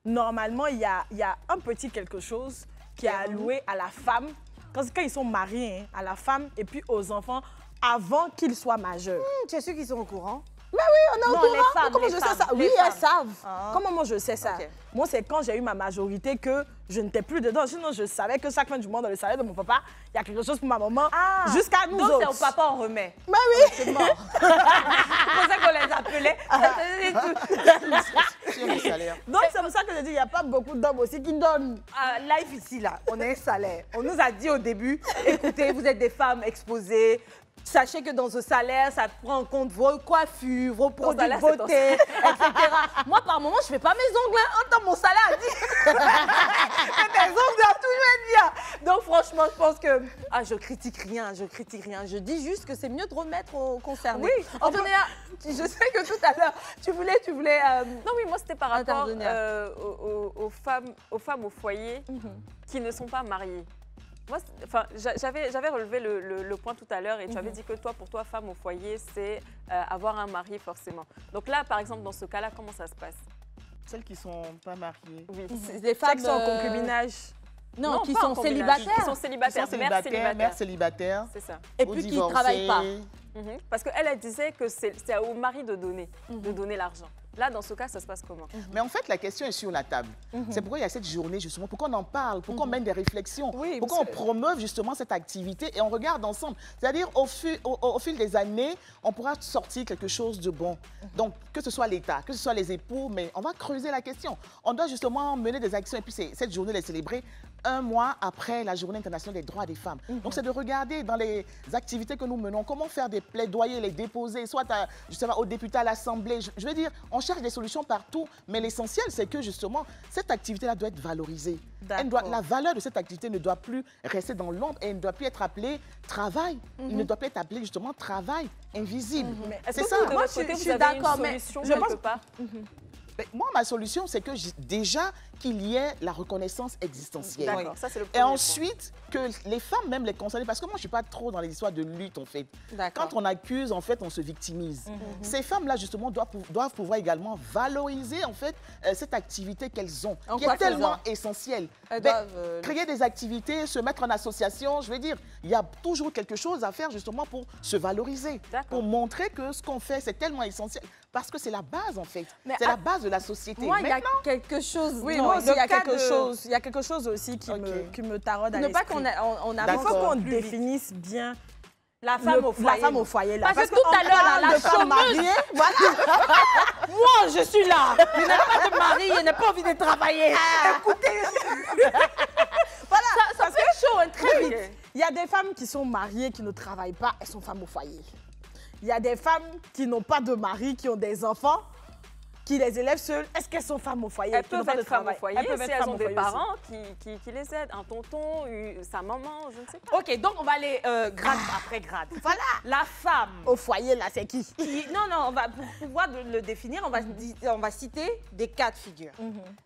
normalement, il y a un petit quelque chose qui est alloué à la femme quand ils sont mariés, à la femme et puis aux enfants avant qu'ils soient majeurs. Tu es sûr qu'ils sont au courant? Mais oui, on est au courant. Les femmes, Comment je sais ça? Oui, elles savent. Comment moi je sais ça? Okay. Moi, c'est quand j'ai eu ma majorité que je n'étais plus dedans. Sinon, je savais que chaque fin du mois, dans le salaire de mon papa, il y a quelque chose pour ma maman, jusqu'à nous donc autres. Donc, c'est au papa, on remet. Mais oui. C'est mort. C'est pour ça qu'on les appelait. Sur le salaire. Donc, c'est pour ça que je dis, il n'y a pas beaucoup d'hommes aussi qui donnent. Life ici, là, on a un salaire. On nous a dit au début, écoutez, vous êtes des femmes exposées. Sachez que dans ce salaire, ça prend en compte vos coiffures, vos produits de beauté, etc. Moi, par moment, je ne fais pas mes ongles. Entends, mon salaire a dit que tes ongles doivent toujours être bien. Donc, franchement, je pense que... je critique rien, Je dis juste que c'est mieux de remettre aux concernés. Oui. Antonia, je sais que tout à l'heure, tu voulais... Non, oui, moi, c'était par rapport aux femmes au foyer qui ne sont pas mariées. Moi, j'avais relevé le point tout à l'heure et tu avais dit que pour toi, femme au foyer, c'est avoir un mari forcément. Donc là, par exemple, dans ce cas-là, comment ça se passe? Celles qui ne sont pas mariées. Oui. Des femmes qui sont en concubinage. Non, qui pas sont en concubinage. célibataires. Qui sont célibataires, mères célibataires. C'est ça. Et puis qui ne travaillent pas. Parce qu'elle disait que c'est au mari de donner l'argent. Là, dans ce cas, ça se passe comment? Mais en fait, la question est sur la table. C'est pourquoi il y a cette journée, justement, pourquoi on en parle, pourquoi on mène des réflexions, pourquoi on promeuve justement cette activité et on regarde ensemble. C'est-à-dire, au fil des années, on pourra sortir quelque chose de bon. Donc, que ce soit l'État, que ce soit les époux, mais on va creuser la question. On doit justement mener des actions et puis cette journée, elle est célébrée un mois après la Journée internationale des droits des femmes. Donc, c'est de regarder dans les activités que nous menons, comment faire des plaidoyers, les déposer, soit justement aux députés à l'Assemblée. Je veux dire, on cherche des solutions partout, mais l'essentiel, c'est que justement, cette activité-là doit être valorisée. La valeur de cette activité ne doit plus rester dans l'ombre et ne doit plus être appelée travail. Il ne doit plus être appelé justement travail invisible. C'est ça. Moi, je suis d'accord, mais je pense pas. Moi, ma solution, c'est que déjà qu'il y ait la reconnaissance existentielle. D'accord, ça c'est le premier Et ensuite, que les femmes même les concernées, parce que moi, je ne suis pas trop dans les histoires de lutte, en fait. Quand on accuse, en fait, on se victimise. Ces femmes-là, justement, doivent pouvoir également valoriser, en fait, cette activité qu'elles ont, qui est tellement essentielle. Créer des activités, se mettre en association, je veux dire, il y a toujours quelque chose à faire, justement, pour se valoriser, pour montrer que ce qu'on fait, c'est tellement essentiel. Parce que c'est la base, en fait. C'est la base de la société. Moi, il y a quelque chose... Oui, moi aussi, il y a quelque chose aussi qui me taraude à l'esprit. Il faut qu'on définisse bien la femme au foyer. Là. Parce que tout à l'heure, la femme mariée, moi, je suis là. Je n'ai pas de mari, je n'ai pas envie de travailler. Écoutez. Voilà, ça fait chaud, très vite. Il y a des femmes qui sont mariées, qui ne travaillent pas, elles sont femmes au foyer. Il y a des femmes qui n'ont pas de mari, qui ont des enfants, qui les élèvent seules, est-ce qu'elles sont femmes au foyer? Elles peuvent être femmes au foyer si elles ont des aussi. parents qui les aident, un tonton, sa maman, je ne sais pas. Ok, donc on va aller grade après grade. Voilà. La femme. Au foyer, là, c'est qui? Non, pour pouvoir le définir, on va citer des cas de figure.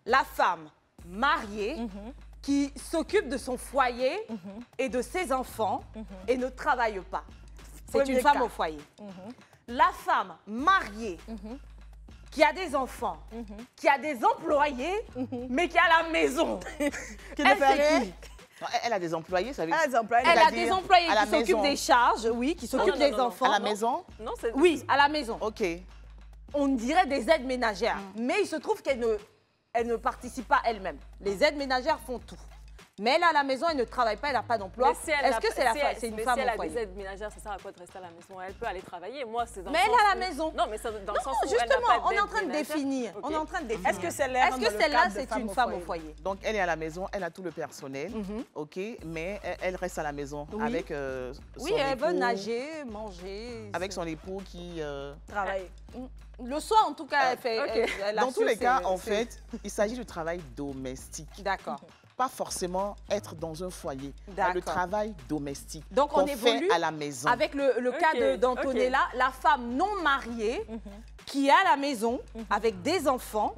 La femme mariée qui s'occupe de son foyer et de ses enfants et ne travaille pas. C'est une femme au foyer. La femme mariée qui a des enfants, qui a des employés, mais qui a la maison. Qui ne fait rien? Non, elle a des employés, ça veut dire. Elle Elle a des employés à la qui s'occupent maison. des charges, oui, qui s'occupent des enfants. À la maison? Non, c'est... Oui, à la maison. Ok. On dirait des aides ménagères, mais il se trouve qu'elle ne participe pas elle-même. Les aides ménagères font tout. Mais elle, à la maison, elle ne travaille pas, elle n'a pas d'emploi. Est-ce que c'est une femme au foyer? Si elle a des aides ménagères, ça sert à quoi de rester à la maison? Elle peut aller travailler. Moi, c'est dans Mais le elle sens est à la où- maison. Non, mais c'est dans le sens où Justement, elle n'a pas on est en d'aide train de ménagère. définir. Ok. On est en train de définir. Est-ce que c'est celle-là, c'est une femme au foyer? Donc, elle est à la maison, elle a tout le personnel, ok, mais elle reste à la maison Oui. avec son Oui, elle veut époux, nager, manger. avec son époux qui... Travail. Le soir, en tout cas, elle fait. ok. elle Dans assure tous les cas, ses- en ses- fait, il s'agit du travail domestique. D'accord. Pas forcément être dans un foyer. D'accord. Le travail domestique. Donc, on qu'on évolue fait à la maison. Avec le cas d'Antonella, la femme non mariée qui est à la maison avec des enfants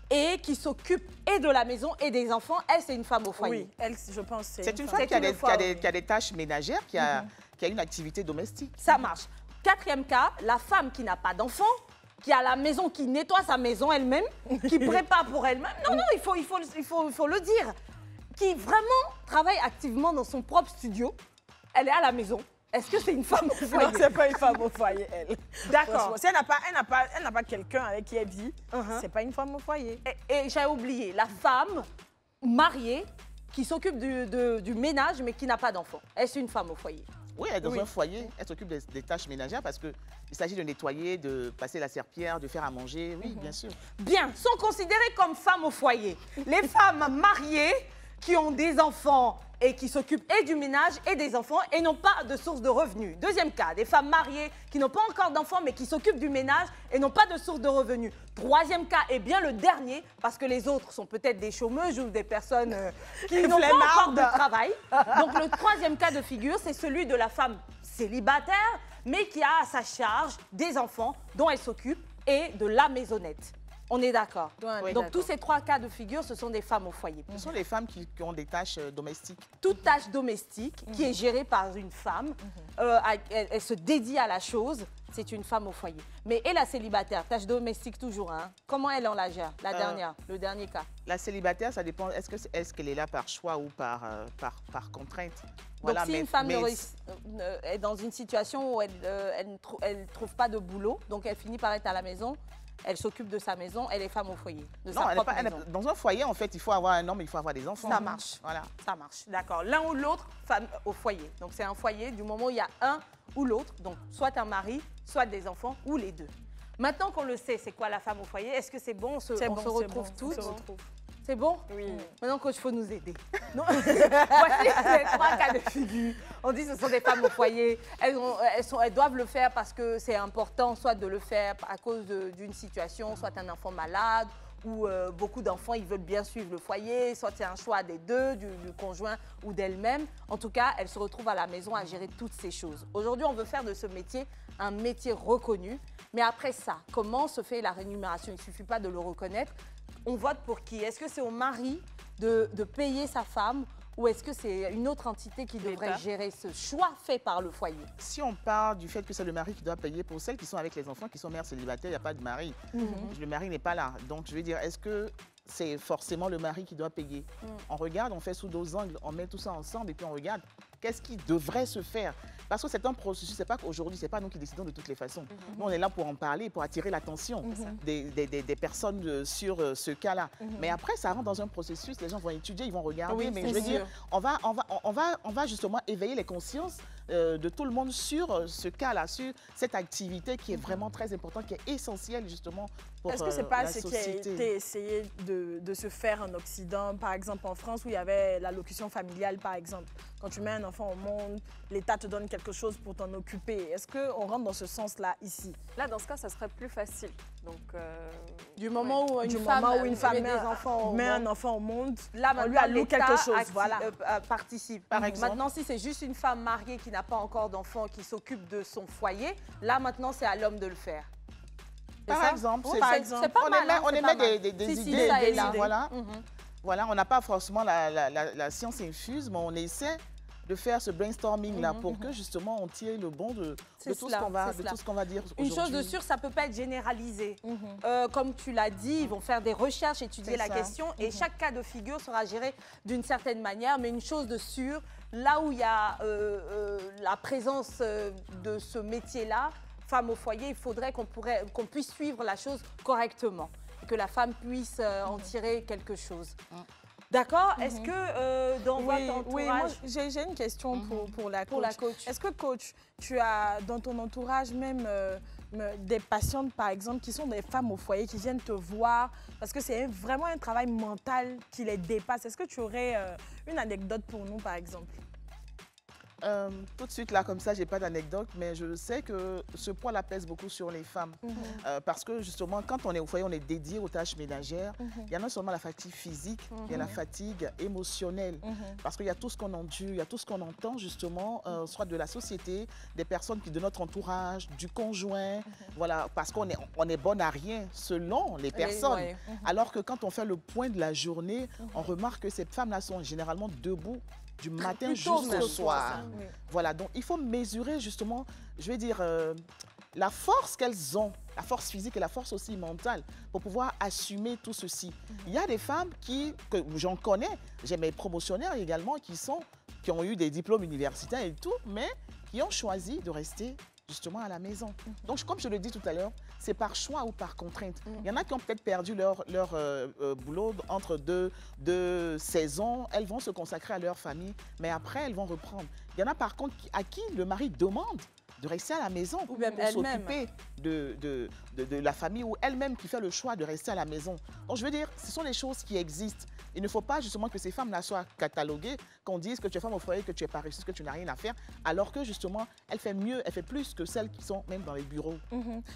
et qui s'occupe et de la maison et des enfants. Elle, c'est une femme au foyer. Oui, elle, je pense que C'est une femme. femme qui a, une des, femme. qui a des tâches ménagères, qui a une activité domestique. Ça marche. Quatrième cas, la femme qui n'a pas d'enfant, qui est à la maison, qui nettoie sa maison elle-même, qui prépare pour elle-même. Non, il faut le dire. Qui vraiment travaille activement dans son propre studio. Elle est à la maison. Est-ce que c'est une femme au foyer? Non, c'est pas une femme au foyer, elle. D'accord. Si elle n'a pas quelqu'un avec qui elle vit, c'est pas une femme au foyer. Et j'ai oublié, la femme mariée qui s'occupe du ménage mais qui n'a pas d'enfant. Est-ce une femme au foyer? Oui, elle est dans un foyer, elle s'occupe des tâches ménagères parce qu'il s'agit de nettoyer, de passer la serpillière, de faire à manger, oui, bien sûr. Bien, sont considérées comme femmes au foyer. Les femmes mariées qui ont des enfants et qui s'occupent et du ménage et des enfants et n'ont pas de source de revenus. Deuxième cas, des femmes mariées qui n'ont pas encore d'enfants mais qui s'occupent du ménage et n'ont pas de source de revenus. Troisième cas, et bien le dernier, parce que les autres sont peut-être des chômeuses ou des personnes qui n'ont pas encore de travail. Donc le troisième cas de figure, c'est celui de la femme célibataire mais qui a à sa charge des enfants dont elle s'occupe et de la maisonnette. On est d'accord. Oui, Donc tous ces trois cas de figure, ce sont des femmes au foyer. Ce sont les femmes qui ont des tâches domestiques. Toute tâche domestique qui est gérée par une femme, elle se dédie à la chose, c'est une femme au foyer. Mais et la célibataire, tâche domestique toujours, hein? Comment elle en la gère? La dernière, le dernier cas. La célibataire, ça dépend, est-ce qu'elle est là par choix ou par contrainte? Donc si une femme est dans une situation où elle ne trouve pas de boulot, donc elle finit par être à la maison, elle s'occupe de sa maison, elle est femme au foyer. Dans un foyer, en fait, il faut avoir un homme, il faut avoir des enfants. Ça marche. Voilà. Ça marche, d'accord. L'un ou l'autre, femme au foyer. Donc c'est un foyer du moment où il y a un ou l'autre, donc soit un mari, soit des enfants, ou les deux. Maintenant qu'on le sait, c'est quoi la femme au foyer? Est-ce que c'est bon? On se retrouve toutes? C'est bon? Oui. Maintenant, coach, il faut nous aider. Non. Voici les trois cas de figure. On dit que ce sont des femmes au foyer. Elles doivent le faire parce que c'est important, soit de le faire à cause d'une situation, soit un enfant malade, ou beaucoup d'enfants, ils veulent bien suivre le foyer, soit c'est un choix des deux, du conjoint ou d'elle-même. En tout cas, elles se retrouvent à la maison à gérer toutes ces choses. Aujourd'hui, on veut faire de ce métier un métier reconnu. Mais après ça, comment se fait la rémunération? Il ne suffit pas de le reconnaître. On vote pour qui? Est-ce que c'est au mari de payer sa femme ou est-ce que c'est une autre entité qui devrait gérer ce choix fait par le foyer? Si on part du fait que c'est le mari qui doit payer, pour celles qui sont avec les enfants, qui sont mères célibataires, il n'y a pas de mari. Le mari n'est pas là. Donc, je veux dire, est-ce que c'est forcément le mari qui doit payer? On regarde, on fait sous deux angles, on met tout ça ensemble et puis on regarde qu'est-ce qui devrait se faire. Parce que c'est un processus, c'est pas qu'aujourd'hui, c'est pas nous qui décidons de toutes les façons. Nous, on est là pour en parler, pour attirer l'attention des personnes sur ce cas-là. Mais après, ça rentre dans un processus, les gens vont étudier, ils vont regarder. Mais je veux dire, on va justement éveiller les consciences de tout le monde sur ce cas-là, sur cette activité qui est vraiment très importante, qui est essentielle justement pour la société. Est-ce que c'est pas ce qui a été essayé de se faire en Occident, par exemple en France, où il y avait l'allocution familiale, par exemple? quand tu mets un enfant au monde, l'État te donne quelque chose pour t'en occuper. Est-ce qu'on rentre dans ce sens-là ici? Là, dans ce cas, ça serait plus facile. Donc, du moment où une femme met un enfant au monde, là, on lui alloue quelque chose. Voilà. Participe. Par exemple. Maintenant, si c'est juste une femme mariée qui n'a pas encore d'enfant, qui s'occupe de son foyer, là, maintenant, c'est à l'homme de le faire. Par exemple, c'est pas mal. On émet des idées, voilà. Mhm. Voilà, on n'a pas forcément la science infuse, mais on essaie de faire ce brainstorming-là pour que justement on tire le bon de tout ce qu'on va dire aujourd'hui. Une chose de sûre, ça ne peut pas être généralisé. Comme tu l'as dit, ils vont faire des recherches, étudier la question et chaque cas de figure sera géré d'une certaine manière. Mais une chose de sûre, là où il y a la présence de ce métier-là, femme au foyer, il faudrait qu'on puisse suivre la chose correctement et que la femme puisse en tirer quelque chose. D'accord. Est-ce que dans votre entourage... Oui, moi j'ai une question pour la coach. Est-ce que coach, tu as dans ton entourage même des patientes par exemple qui sont des femmes au foyer qui viennent te voir parce que c'est vraiment un travail mental qui les dépasse. Est-ce que tu aurais une anecdote pour nous par exemple? Tout de suite, là, comme ça, je n'ai pas d'anecdote, mais je sais que ce poids-là pèse beaucoup sur les femmes. Parce que, justement, quand on est au foyer, on est dédié aux tâches ménagères. Il y a non seulement la fatigue physique, il y a la fatigue émotionnelle. Parce qu'il y a tout ce qu'on endure, il y a tout ce qu'on entend, justement, soit de la société, des personnes de notre entourage, du conjoint. Voilà, parce qu'on est bon à rien, selon les personnes. Alors que quand on fait le point de la journée, on remarque que ces femmes-là sont généralement debout du matin jusqu'au soir. Voilà, donc il faut mesurer justement, je vais dire, la force qu'elles ont, la force physique et la force aussi mentale pour pouvoir assumer tout ceci. Il y a des femmes que j'en connais, j'ai mes promotionnaires également qui ont eu des diplômes universitaires et tout, mais qui ont choisi de rester justement à la maison. Donc, comme je le dis tout à l'heure, c'est par choix ou par contrainte. Il y en a qui ont peut-être perdu leur boulot entre deux saisons. Elles vont se consacrer à leur famille, mais après, elles vont reprendre. Il y en a par contre à qui le mari demande de rester à la maison pour s'occuper de la famille ou elle-même qui fait le choix de rester à la maison. Donc, je veux dire, ce sont des choses qui existent. Il ne faut pas justement que ces femmes-là soient cataloguées, qu'on dise que tu es femme au foyer, que tu es paresseuse, que tu n'as rien à faire, alors que justement, elle fait mieux, elle fait plus que celles qui sont même dans les bureaux.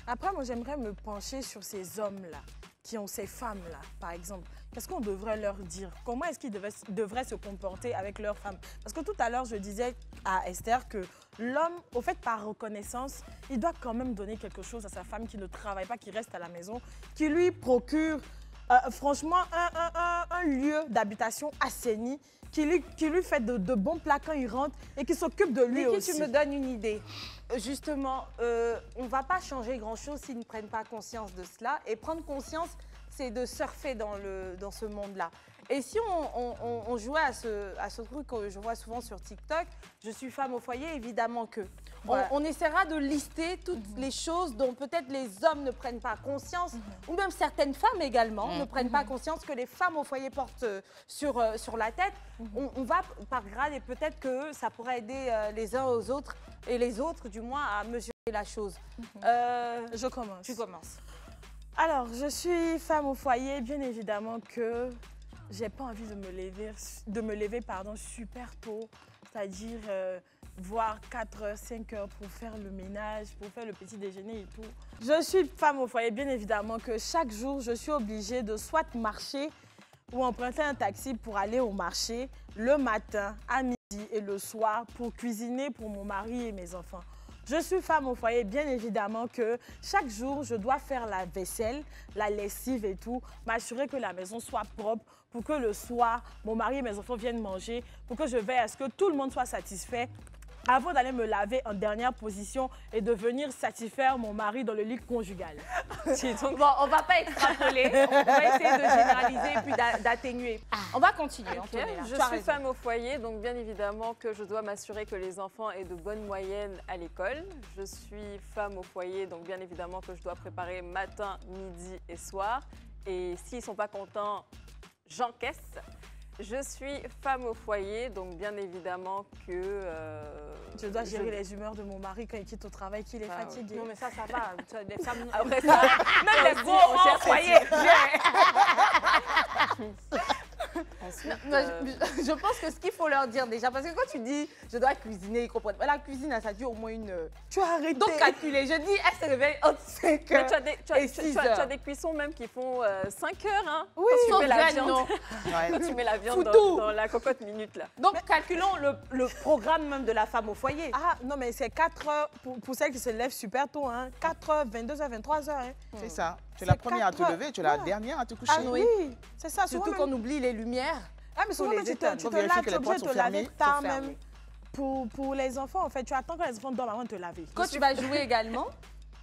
Après, moi, j'aimerais me pencher sur ces hommes-là, qui ont ces femmes-là, par exemple. Qu'est-ce qu'on devrait leur dire? Comment est-ce qu'ils devraient se comporter avec leurs femmes? Parce que tout à l'heure, je disais à Esther que l'homme, au fait, par reconnaissance, il doit quand même donner quelque chose à sa femme qui ne travaille pas, qui reste à la maison, qui lui procure franchement un lieu d'habitation assaini, qui lui fait de bons plats quand il rentre et qui s'occupe de lui aussi. Tu me donnes une idée. Justement, on ne va pas changer grand-chose s'ils ne prennent pas conscience de cela. Et prendre conscience, c'est de surfer dans ce monde-là. Et si on jouait à ce truc que je vois souvent sur TikTok, je suis femme au foyer, évidemment que. On essaiera de lister toutes les choses dont peut-être les hommes ne prennent pas conscience, ou même certaines femmes également ne prennent pas conscience que les femmes au foyer portent sur la tête. On va par grade et peut-être que ça pourrait aider les uns aux autres, et les autres du moins à mesurer la chose. Je commence. Tu commences. Alors, je suis femme au foyer, bien évidemment que j'ai pas envie de me lever super tôt, c'est-à-dire voire 4h, 5h pour faire le ménage, pour faire le petit déjeuner et tout. Je suis femme au foyer, bien évidemment que chaque jour, je suis obligée de soit marcher ou emprunter un taxi pour aller au marché le matin, à midi et le soir pour cuisiner pour mon mari et mes enfants. Je suis femme au foyer, bien évidemment que chaque jour, je dois faire la vaisselle, la lessive et tout, m'assurer que la maison soit propre pour que le soir, mon mari et mes enfants viennent manger, pour que je veille à ce que tout le monde soit satisfait avant d'aller me laver en dernière position et de venir satisfaire mon mari dans le lit conjugal. Donc, bon, on ne va pas extrapoler, on va essayer de généraliser et puis d'atténuer. On va continuer, Antonella. Je suis femme au foyer, donc bien évidemment que je dois m'assurer que les enfants aient de bonnes moyennes à l'école. Je suis femme au foyer, donc bien évidemment que je dois préparer matin, midi et soir. Et s'ils ne sont pas contents, j'encaisse. Je suis femme au foyer, donc bien évidemment que... je dois gérer les humeurs de mon mari quand il quitte au travail, qu'il est fatigué. Non mais ça va. Les femmes... Après ça, même les gros au foyer. ensuite. Je pense que ce qu'il faut leur dire déjà, parce que quand tu dis je dois cuisiner, ils comprennent. La cuisine, ça dure au moins une heure. Tu as arrêté. Donc calculer, je dis, elle se réveille entre 5 Mais heures tu as et 6 heures. tu as des cuissons même qui font 5 heures. Hein, Oui, quand tu mets la sauf viande, non. quand tu mets la viande Foutou. dans la cocotte minute là. Donc calculons le programme même de la femme au foyer. Ah, non, mais c'est 4 heures pour celles qui se lèvent super tôt. Hein. 4 heures, 22 heures, 23 heures. Hein. C'est ça. Tu es C'est la première à te 4 lever, tu es la heures. dernière à te coucher. Ah oui, c'est ça. Surtout souvent qu'on même- oublie les lumières. Ah, mais souvent, les même, tu éteindre. te Faut laves, vérifier tu que es les obligé de portes te sont laver fermées. tard Sont même. fermées. Pour les enfants, en fait, tu attends que les enfants dorment avant de te laver. Quand tu vas jouer également,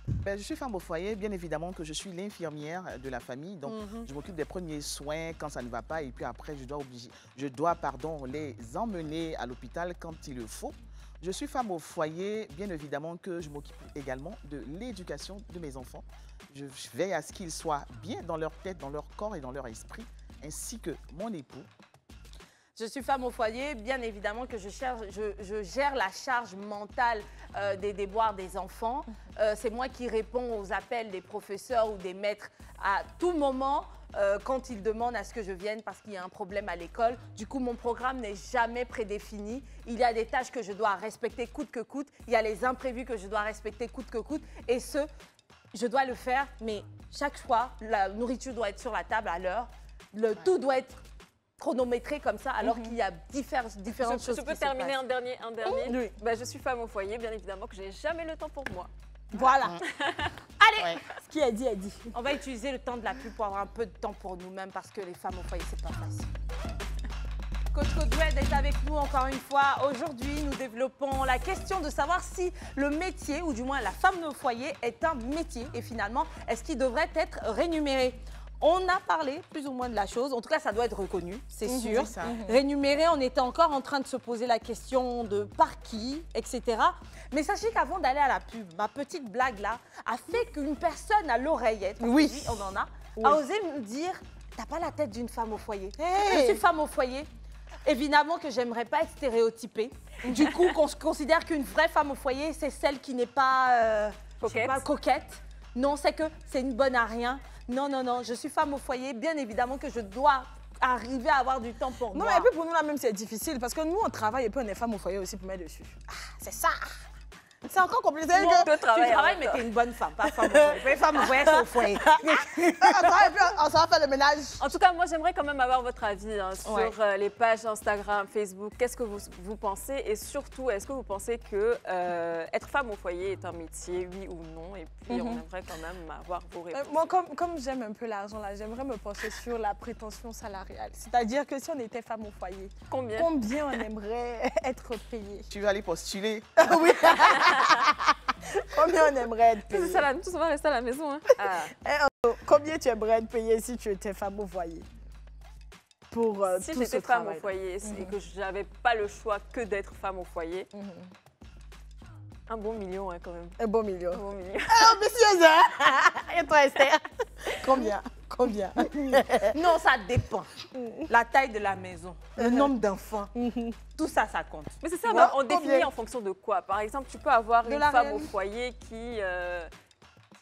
Ben, je suis femme au foyer, bien évidemment que je suis l'infirmière de la famille, donc je m'occupe des premiers soins quand ça ne va pas et puis après je dois les emmener à l'hôpital quand il le faut. Je suis femme au foyer, bien évidemment que je m'occupe également de l'éducation de mes enfants. Je veille à ce qu'ils soient bien dans leur tête, dans leur corps et dans leur esprit, ainsi que mon époux. je suis femme au foyer, bien évidemment que je gère la charge mentale des déboires des enfants. C'est moi qui réponds aux appels des professeurs ou des maîtres à tout moment quand ils demandent à ce que je vienne parce qu'il y a un problème à l'école. Du coup, mon programme n'est jamais prédéfini. Il y a des tâches que je dois respecter coûte que coûte. Il y a les imprévus que je dois respecter coûte que coûte. Et je dois le faire, mais chaque fois, la nourriture doit être sur la table à l'heure. Tout doit être chronométré comme ça, alors qu'il y a différentes choses Je qui peux se terminer passent. un dernier. Oui. Ben, je suis femme au foyer, bien évidemment que j'ai jamais le temps pour moi. Voilà. Ouais. Ce qui est dit est dit. On va utiliser le temps de la pub pour avoir un peu de temps pour nous-mêmes parce que les femmes au foyer, c'est pas facile. Coach Codoued est avec nous encore une fois. Aujourd'hui, nous développons la question de savoir si le métier, ou du moins la femme au foyer, est un métier. Et finalement, est-ce qu'il devrait être rémunéré? On a parlé plus ou moins de la chose. En tout cas, ça doit être reconnu, c'est sûr. c'est ça. Rémunéré, on était encore en train de se poser la question de par qui, etc. Mais sachez qu'avant d'aller à la pub, ma petite blague là a fait qu'une personne à l'oreillette, parce que Oui. oui, on en a osé me dire « T'as pas la tête d'une femme au foyer Hey. Je suis femme au foyer. Évidemment que j'aimerais pas être stéréotypée. Du coup, qu'on se considère qu'une vraie femme au foyer, c'est celle qui n'est pas, je sais Coquette. pas, coquette. Non, c'est que c'est une bonne à rien. Non, non, non, je suis femme au foyer. Bien évidemment que je dois arriver à avoir du temps pour Non, moi. mais un peu pour nous, là, même, c'est difficile parce que nous, on travaille et puis on est femmes au foyer aussi pour mettre dessus. Ah, c'est ça. C'est encore compliqué. Bon, que... tu travailles, mais t'es une bonne femme, pas femme au foyer. Les femmes au foyer, c'est au foyer. on travaille et puis on s'en va faire le ménage. En tout cas, moi, j'aimerais quand même avoir votre avis hein, sur Ouais. les pages Instagram, Facebook. Qu'est-ce que vous pensez? Et surtout, est-ce que vous pensez que être femme au foyer est un métier, oui ou non? Et puis, on aimerait quand même avoir vos réponses. Moi, comme j'aime un peu l'argent, là, j'aimerais me pencher sur la prétention salariale. C'est-à-dire que si on était femme au foyer, Combien? combien on aimerait être payé? Tu vas aller postuler. Oui. Combien on aimerait être payé? C'est ça, là, tous on va rester à la maison. Hein. Ah. Combien tu aimerais être payé si tu étais femme au foyer? Pour Si tout j'étais ce femme au travail. foyer et que je n'avais pas le choix que d'être femme au foyer, un bon million hein, quand même. Un beau million. Un bon million. Ambitieuse, hein? Et toi, Esther? Combien? Combien? Non, ça dépend. La taille de la maison, le nombre d'enfants, tout ça, ça compte. Mais c'est ça, Ouais, on définit combien? en fonction de quoi? Par exemple, tu peux avoir une la femme réelle. au foyer qui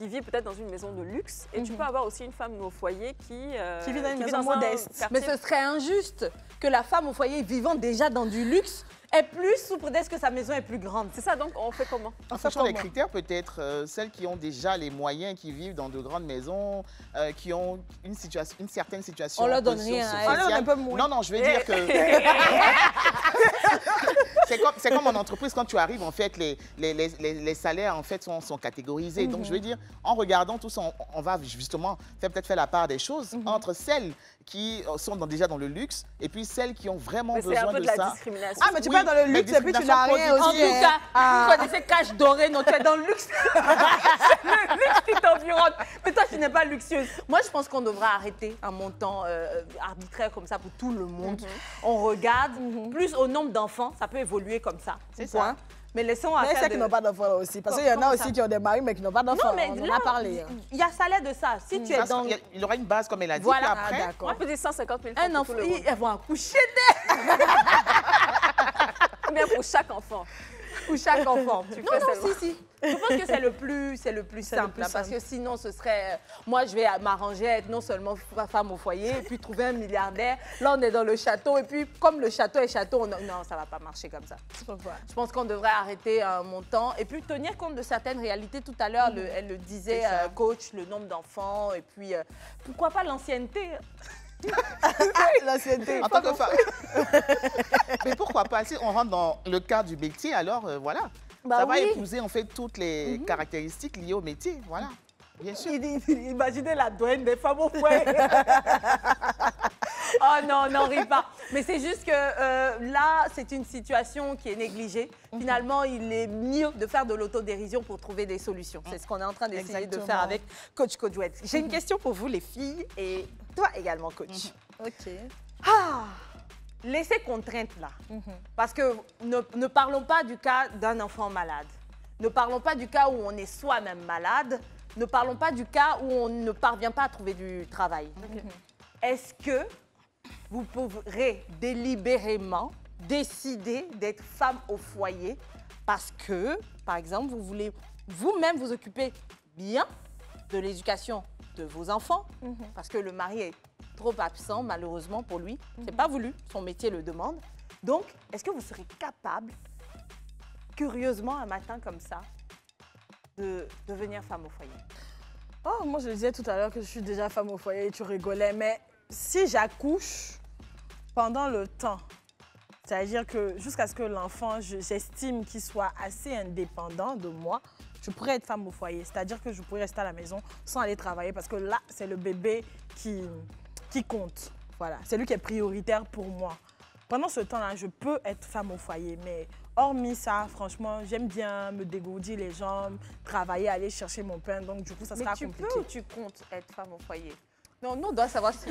vit peut-être dans une maison de luxe et tu peux avoir aussi une femme au foyer qui vit dans une maison un modeste. quartier- Mais ce serait injuste que la femme au foyer vivant déjà dans du luxe ait plus sous prétexte que sa maison est plus grande. C'est ça, donc on fait comment? En fonction des critères, peut-être celles qui ont déjà les moyens, qui vivent dans de grandes maisons, qui ont une certaine situation. On leur donne position rien, hein. sociale. On leur donne un peu moins. Non, non, je veux dire que c'est comme en entreprise quand tu arrives, en fait, les salaires en fait sont catégorisés. Donc je veux dire, en regardant tout ça, on va justement peut-être faire la part des choses entre celles qui sont déjà dans le luxe et puis celles qui ont vraiment Mais c'est un besoin peu de de la ça. discrimination. Ah, mais tu Oui, peux dans le mais luxe et puis tu discrimination n'as rien En aussi. tout cas, Ah. vous connaissez Cache Doré, non, tu es dans le luxe. C'est le luxe qui t'environne. Mais toi, tu n'es pas luxueuse. Moi, je pense qu'on devrait arrêter un montant arbitraire comme ça pour tout le monde. On regarde, plus au nombre d'enfants, ça peut évoluer comme ça. C'est Point. ça. Mais laissons à Mais faire celles de... qui n'ont pas d'enfants là aussi. Parce qu'il y en Comment a ça? aussi qui ont des maris mais qui n'ont pas d'enfants. Non, mais On en là, a parlé. hein. il y a salaire de ça. Si tu es Ça, dans il y aura une base, comme elle a dit. Voilà. Puis après, Ah, d'accord. On peut dire 150 000 un francs pour enfant, tout le monde. elles vont accoucher Combien pour chaque enfant? Ou chaque enfant. Tu Non, fais non, seulement. si. Je pense que c'est le plus simple, plus hein, parce simple. que sinon ce serait, moi je vais m'arranger à être non seulement femme au foyer et puis trouver un milliardaire. Là on est dans le château et puis comme le château est château, non ça va pas marcher comme ça. Pourquoi? Je pense qu'on devrait arrêter un montant et puis tenir compte de certaines réalités. Tout à l'heure, elle le disait, coach, le nombre d'enfants et puis pourquoi pas l'ancienneté. L'ancienneté. En tant que femme. Mais pourquoi pas? Si on rentre dans le cadre du métier, alors voilà. Bah ça va oui. épouser en fait toutes les caractéristiques liées au métier. Voilà. Bien sûr. Imaginez la douane des femmes au foyer. Oh non, n'en ris pas. Mais c'est juste que là, c'est une situation qui est négligée. Finalement, il est mieux de faire de l'autodérision pour trouver des solutions. C'est ce qu'on est en train d'essayer de faire avec Coach Kodouette. J'ai une question pour vous, les filles, et toi également, coach. Ok. Ah, laissez contrainte là. Parce que ne parlons pas du cas d'un enfant malade. Ne parlons pas du cas où on est soi-même malade. Ne parlons pas du cas où on ne parvient pas à trouver du travail. Est-ce que vous pourrez délibérément décider d'être femme au foyer parce que, par exemple, vous voulez vous-même vous occuper bien de l'éducation de vos enfants parce que le mari est trop absent, malheureusement, pour lui. C'est pas voulu, son métier le demande. Donc, est-ce que vous serez capable, curieusement, un matin comme ça, de devenir femme au foyer? Oh, moi, je disais tout à l'heure que je suis déjà femme au foyer et tu rigolais, mais si j'accouche pendant le temps, c'est-à-dire que jusqu'à ce que l'enfant, j'estime qu'il soit assez indépendant de moi, je pourrais être femme au foyer. C'est-à-dire que je pourrais rester à la maison sans aller travailler parce que là, c'est le bébé qui compte. Voilà, c'est lui qui est prioritaire pour moi. Pendant ce temps-là, je peux être femme au foyer, mais hormis ça, franchement, j'aime bien me dégourdir les jambes, travailler, aller chercher mon pain, donc du coup, ça sera compliqué. Mais tu peux ou tu comptes être femme au foyer? Non, nous, on doit savoir si...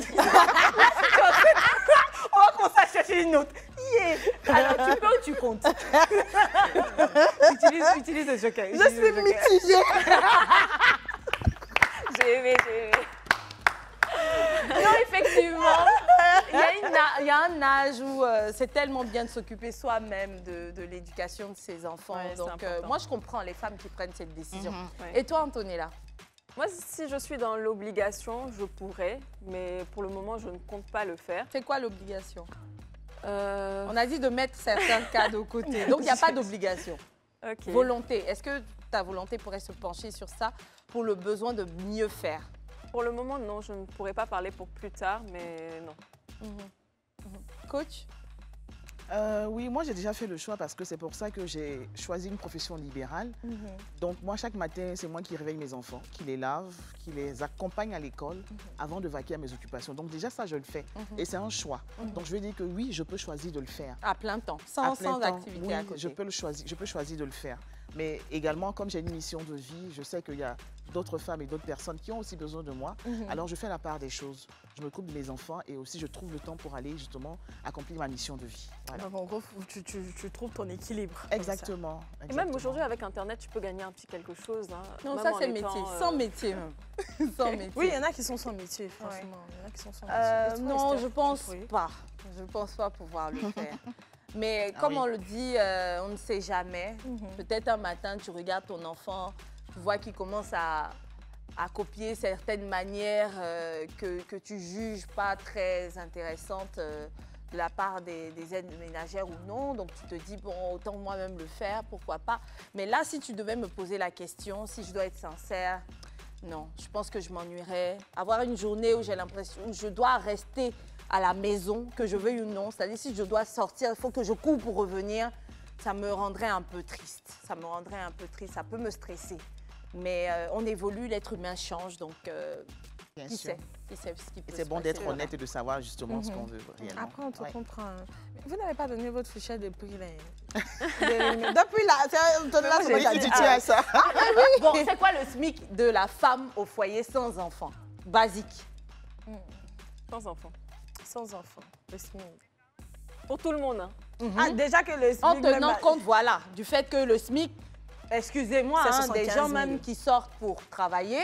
On va commencer à chercher une autre. Yeah. Alors, tu peux ou tu comptes? Utilise le joker. Je suis mitigée. J'ai aimé. Non, effectivement, il y a un âge où c'est tellement bien de s'occuper soi-même de l'éducation de ses enfants. Ouais, donc, moi, je comprends les femmes qui prennent cette décision. Ouais. Et toi, Antonella? Moi, si je suis dans l'obligation, je pourrais, mais pour le moment, je ne compte pas le faire. C'est quoi l'obligation? On a dit de mettre certains cas de côté. Donc, il n'y a pas d'obligation. Ok. Volonté. Est-ce que ta volonté pourrait se pencher sur ça pour le besoin de mieux faire? Pour le moment, non, je ne pourrais pas parler pour plus tard, mais non. Coach? Oui, moi j'ai déjà fait le choix parce que c'est pour ça que j'ai choisi une profession libérale. Donc moi chaque matin, c'est moi qui réveille mes enfants, qui les lave, qui les accompagne à l'école avant de vaquer à mes occupations. Donc déjà ça, je le fais et c'est un choix. Donc je veux dire que oui, je peux choisir de le faire. À plein temps, À plein sans temps, activité oui, à côté. je peux choisir de le faire. Mais également, comme j'ai une mission de vie, je sais qu'il y a d'autres femmes et d'autres personnes qui ont aussi besoin de moi. Alors je fais la part des choses. Je m'occupe de mes enfants et aussi je trouve le temps pour aller justement accomplir ma mission de vie. Voilà. Donc, en gros, tu trouves ton équilibre. comme ça. Exactement. Et même aujourd'hui, avec Internet, tu peux gagner un petit quelque chose. Hein, Non, même ça en c'est étant, métier, sans métier même. Sans métier. Oui, il y en a qui sont sans métier, franchement. Il y en a qui sont sans métier. Et toi, Non, Esther, je tu pense pourrais? pas. Je pense pas pouvoir le faire. Mais comme oui. on le dit, on ne sait jamais. Peut-être un matin, tu regardes ton enfant, tu vois qu'il commence à copier certaines manières que tu juges pas très intéressantes de la part des aides ménagères ou non. Donc tu te dis, bon, autant moi-même le faire, pourquoi pas. Mais là, si tu devais me poser la question, si je dois être sincère, non, je pense que je m'ennuierais. Avoir une journée où j'ai l'impression que je dois rester à la maison, que je veuille ou non, c'est-à-dire si je dois sortir, il faut que je cours pour revenir, ça me rendrait un peu triste. Ça me rendrait un peu triste, ça peut me stresser. Mais on évolue, l'être humain change, donc Bien qui sûr. sait ce qui peut C'est se bon passer d'être demain. honnête et de savoir justement ce qu'on veut réellement. Après, on te Ouais. comprend. Mais vous n'avez pas donné votre fichier de prix, là. Depuis là, Antonella, Moi, j'ai c'est dit, Tu tiens à ça. Bon, c'est quoi le SMIC de la femme au foyer sans enfant? Basique. sans enfant. sans enfant, le SMIC. Pour tout le monde. Hein. Ah, déjà que le SMIC... En tenant même- compte, voilà, du fait que le SMIC, excusez-moi, C'est hein, des 75 gens 000. même qui sortent pour travailler,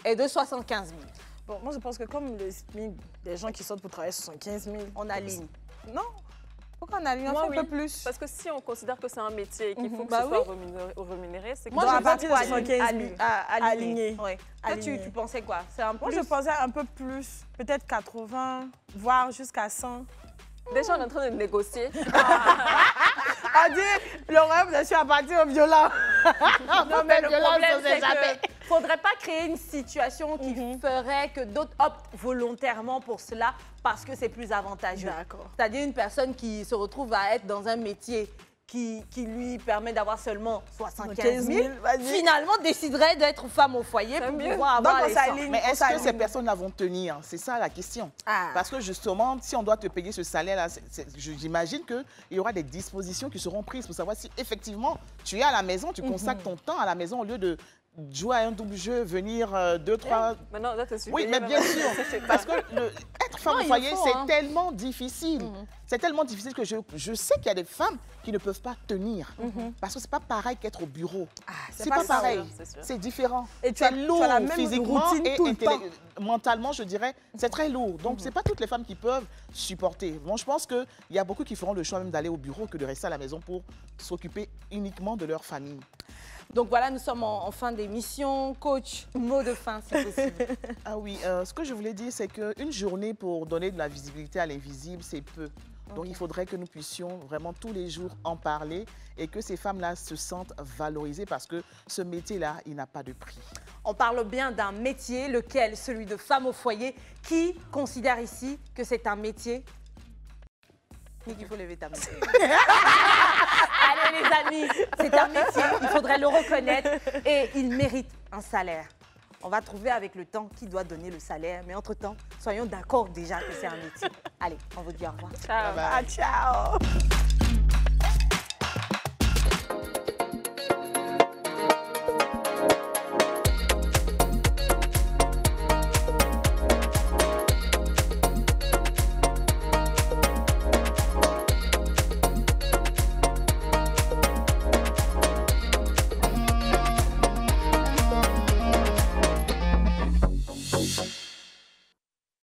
est de 75 000. Bon, moi, je pense que comme le SMIC, des gens qui sortent pour travailler 75 000... On aligne. Non. Pourquoi on aligne Moi, un peu plus? Parce que si on considère que c'est un métier et qu'il faut que Bah ce soit rémunéré, c'est que Moi, Donc, je à partir de 75 000. aligné. Ouais. Toi, Aligné. tu pensais quoi? C'est un Moi, plus? je pensais un peu plus, peut-être 80, voire jusqu'à 100. déjà, on est en train de négocier. On dit, le rêve, je suis à partir au violent. Non, mais le problème, c'est qu'il ne faudrait pas créer une situation qui ferait que d'autres optent volontairement pour cela parce que c'est plus avantageux. D'accord. C'est-à-dire une personne qui se retrouve à être dans un métier qui lui permet d'avoir seulement 75 000, finalement déciderait d'être femme au foyer pour pouvoir avoir les 100. Mais est-ce que ces personnes-là vont tenir? C'est ça la question. Parce que justement, si on doit te payer ce salaire-là, j'imagine qu'il y aura des dispositions qui seront prises pour savoir si effectivement tu es à la maison, tu consacres ton temps à la maison au lieu de jouer à un double jeu, venir 2, 3... Maintenant, là, tu suis Oui, mais bien sûr, parce que être femme au foyer, c'est tellement difficile. C'est tellement difficile que je sais qu'il y a des femmes qui ne peuvent pas tenir. Parce que c'est pas pareil qu'être au bureau. C'est pas pareil, c'est différent. Et c'est lourd la même physiquement routine et tout le temps. mentalement, je dirais, c'est très lourd. Donc, c'est pas toutes les femmes qui peuvent supporter. Bon, je pense qu'il y a beaucoup qui feront le choix même d'aller au bureau que de rester à la maison pour s'occuper uniquement de leur famille. Donc voilà, nous sommes en fin d'émission. Coach, mot de fin si possible. Ah oui, ce que je voulais dire, c'est qu'une journée pour donner de la visibilité à l'invisible, c'est peu. Donc il faudrait que nous puissions vraiment tous les jours en parler et que ces femmes-là se sentent valorisées parce que ce métier-là, il n'a pas de prix. On parle bien d'un métier, lequel? Celui de femme au foyer, qui considère ici que c'est un métier. Il faut lever ta main. Allez les amis, c'est un métier, il faudrait le reconnaître et il mérite un salaire. On va trouver avec le temps qui doit donner le salaire, mais entre-temps, soyons d'accord déjà que c'est un métier. Allez, on vous dit au revoir. Ciao. Ciao.